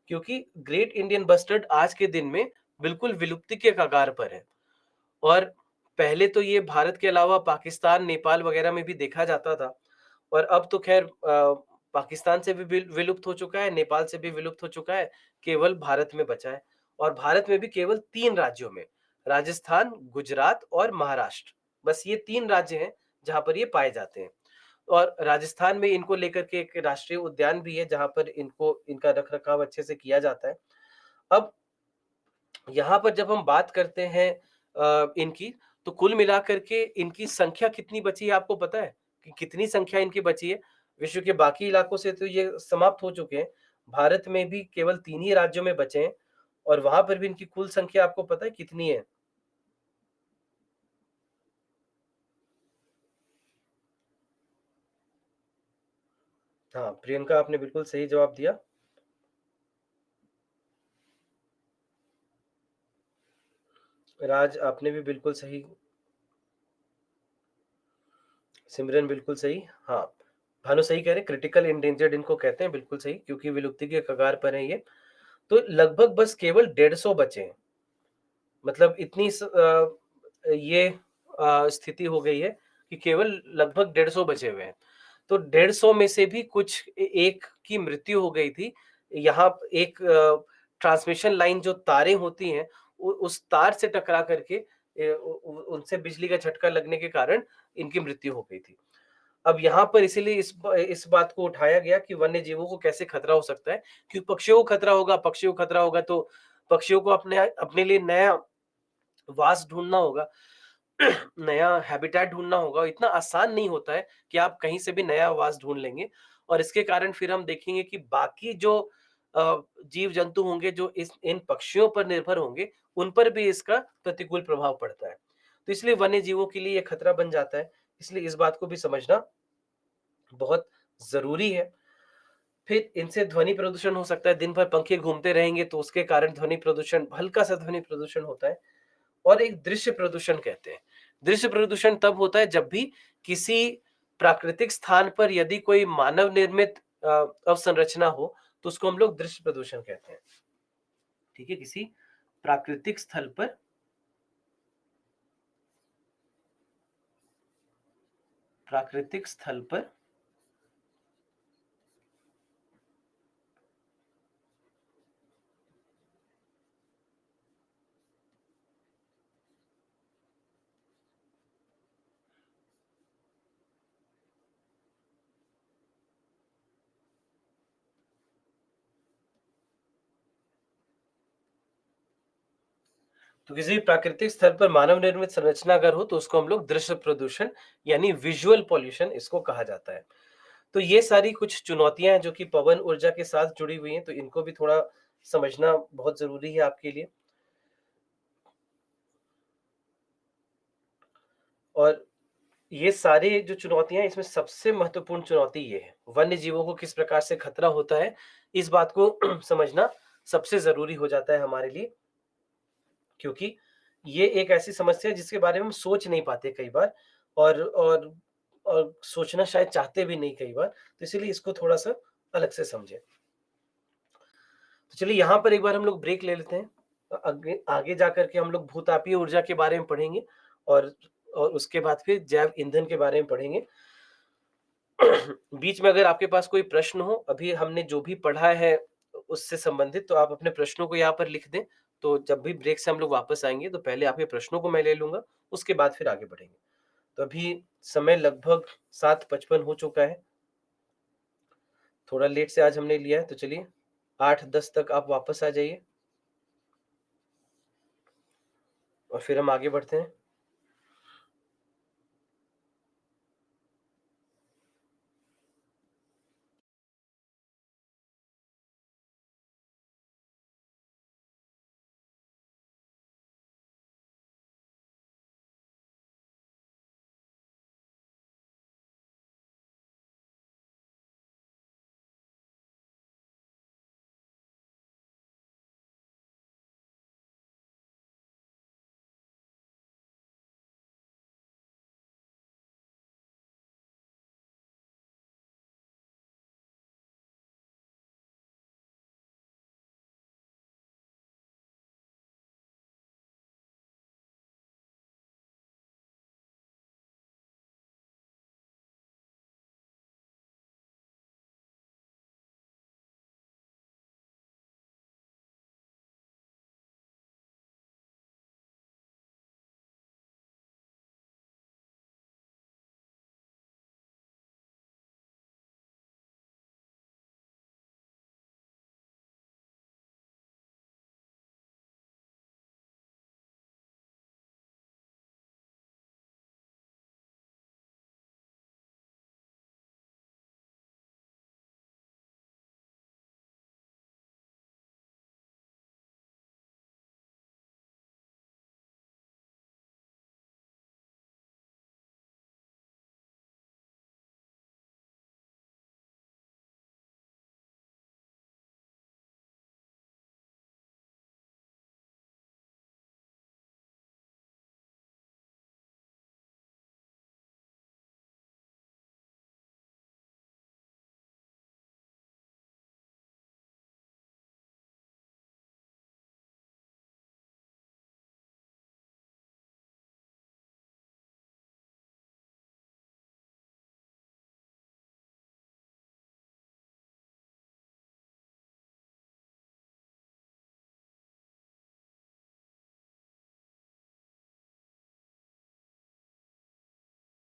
S1: क्योंकि ग्रेट इंडियन बस्टर्ड आज के दिन में बिल्कुल विलुप्ति के कगार पर है। और पहले तो ये भारत के अलावा पाकिस्तान, नेपाल वगैरह में भी देखा जाता था और अब तो खैर पाकिस्तान से भी विलुप्त हो चुका है, नेपाल से भी विलुप्त हो चुका है, केवल भारत में बचा है। और भारत में भी केवल 3 राज्यों में, राजस्थान, गुजरात और महाराष्ट्र, बस ये 3 राज्य हैं जहाँ पर ये पाए जाते हैं। और राजस्थान में इनको लेकर के एक राष्ट्रीय उद्यान भी है जहाँ पर इनको इनका रख-रखाव अच्छे से किया जाता है। अब यहाँ पर जब हम बात करते हैं इनकी, तो कुल मिलाकर के इनकी संख्या कितनी बची है आपको पता है? कि कितनी संख्या इनकी बची है? विश्व के बाकी इलाकों से तो ये समाप्त हो चुके हैं। भारत में भी केवल 3 ही राज्यों में बचे हैं और वहाँ पर भी इनकी कुल संख्या आपको पता है कितनी है? हाँ, प्रियंका आपने बिल्कुल सही जवाब दिया। राज आपने भी बिल्कुल सही। सिमरन बिल्कुल सही। हाँ, भानु सही कह रहे हैं, क्रिटिकल एंडेंजर्ड इनको कहते हैं, बिल्कुल सही, क्योंकि विलुप्ति के कगार पर हैं ये। तो लगभग बस केवल 150 बचे हैं। मतलब इतनी ये स्थिति हो गई है कि केवल लगभग 150 बचे हुए हैं। तो 150 में से भी कुछ एक की मृत्यु हो गई थी, यहाँ एक ट्रांसमिशन लाइन जो तारें होती हैं, उस तार से टकरा करके उनसे बिजली का झटका लगने के कारण इनकी मृत्यु हो गई थी। अब यहाँ पर इसीलिए इस बात को उठाया गया कि वन्य जीवों को कैसे खतरा हो सकता है, क्योंकि पक्षियों को खतरा होगा तो पक्षियों को अपने अपने लिए नया वास ढूँढना होगा, नया हैबिटेट ढूँढना होगा। इतना आसान नहीं होता है कि आप कहीं से भी नया आवास ढूँढ लेंगे और इसके कारण फिर हम देखेंगे कि बाकी जो जीव-जंतु होंगे जो इस इन पक्षियों पर निर्भर होंगे, उन पर भी इसका प्रतिकूल प्रभाव पड़ता है। तो इसलिए वन्य जीवों के लिए ये खतरा बन जाता है, इसलिए इस बात को भी समझना बहुत ज़रूरी है। फिर इनसे ध्वनि प्रदूषण हो सकता है, दिन भर पंखे घूमते रहेंगे तो उसके कारण ध्वनि प्रदूषण हल्का-सा ध्वनि प्रदूषण होता है। और एक दृश्य प्रदूषण कहते हैं। दृश्य प्रदूषण तब होता है जब भी किसी प्राकृतिक स्थान पर यदि कोई मानव निर्मित अवसंरचना हो, तो उसको हम लोग दृश्य प्रदूषण कहते हैं। ठीक है? किसी प्राकृतिक स्थल पर प्राकृतिक स्थल पर तो किसी प्राकृतिक स्थल पर मानव निर्मित संरचना अगर हो, तो उसको हम लोग दृश्य प्रदूषण यानी विजुअल पॉल्यूशन इसको कहा जाता है। तो ये सारी कुछ चुनौतियाँ हैं जो कि पवन ऊर्जा के साथ जुड़ी हुई हैं, तो इनको भी थोड़ा समझना बहुत ज़रूरी है आपके लिए। और ये सारी जो चुनौतियाँ हैं, इसमें सबसे महत्वपूर्ण चुनौती ये है, वन्य जीवों को किस प्रकार से खतरा होता है, इस बात को समझना सबसे ज़रूरी हो जाता है हमारे लिए, क्योंकि ये एक ऐसी समस्या है जिसके बारे में हम सोच नहीं पाते कई बार और और सोचना शायद चाहते भी नहीं कई बार, तो इसीलिए इसको थोड़ा-सा अलग से समझें। तो चलिए यहाँ पर एक बार हम लोग ब्रेक ले लेते हैं। आगे आगे जाकर के हम लोग भू-तापीय ऊर्जा के बारे में पढ़ेंगे और और उसके बाद फिर जैव ईंधन के बारे में पढ़ेंगे। बीच में अगर आपके पास कोई प्रश्न हो, अभी हमने जो भी पढ़ा है उससे संबंधित, तो आप अपने प्रश्नों को यहाँ पर लिख दें। तो जब भी ब्रेक से हम लोग वापस आएँगे, तो पहले आपके प्रश्नों को मैं ले लूँगा, उसके बाद फिर आगे बढ़ेंगे। तो अभी समय लगभग 7:55 हो चुका है। थोड़ा लेट से आज हमने लिया है, तो चलिए 8:10 तक आप वापस आ जाइए और फिर हम आगे बढ़ते हैं।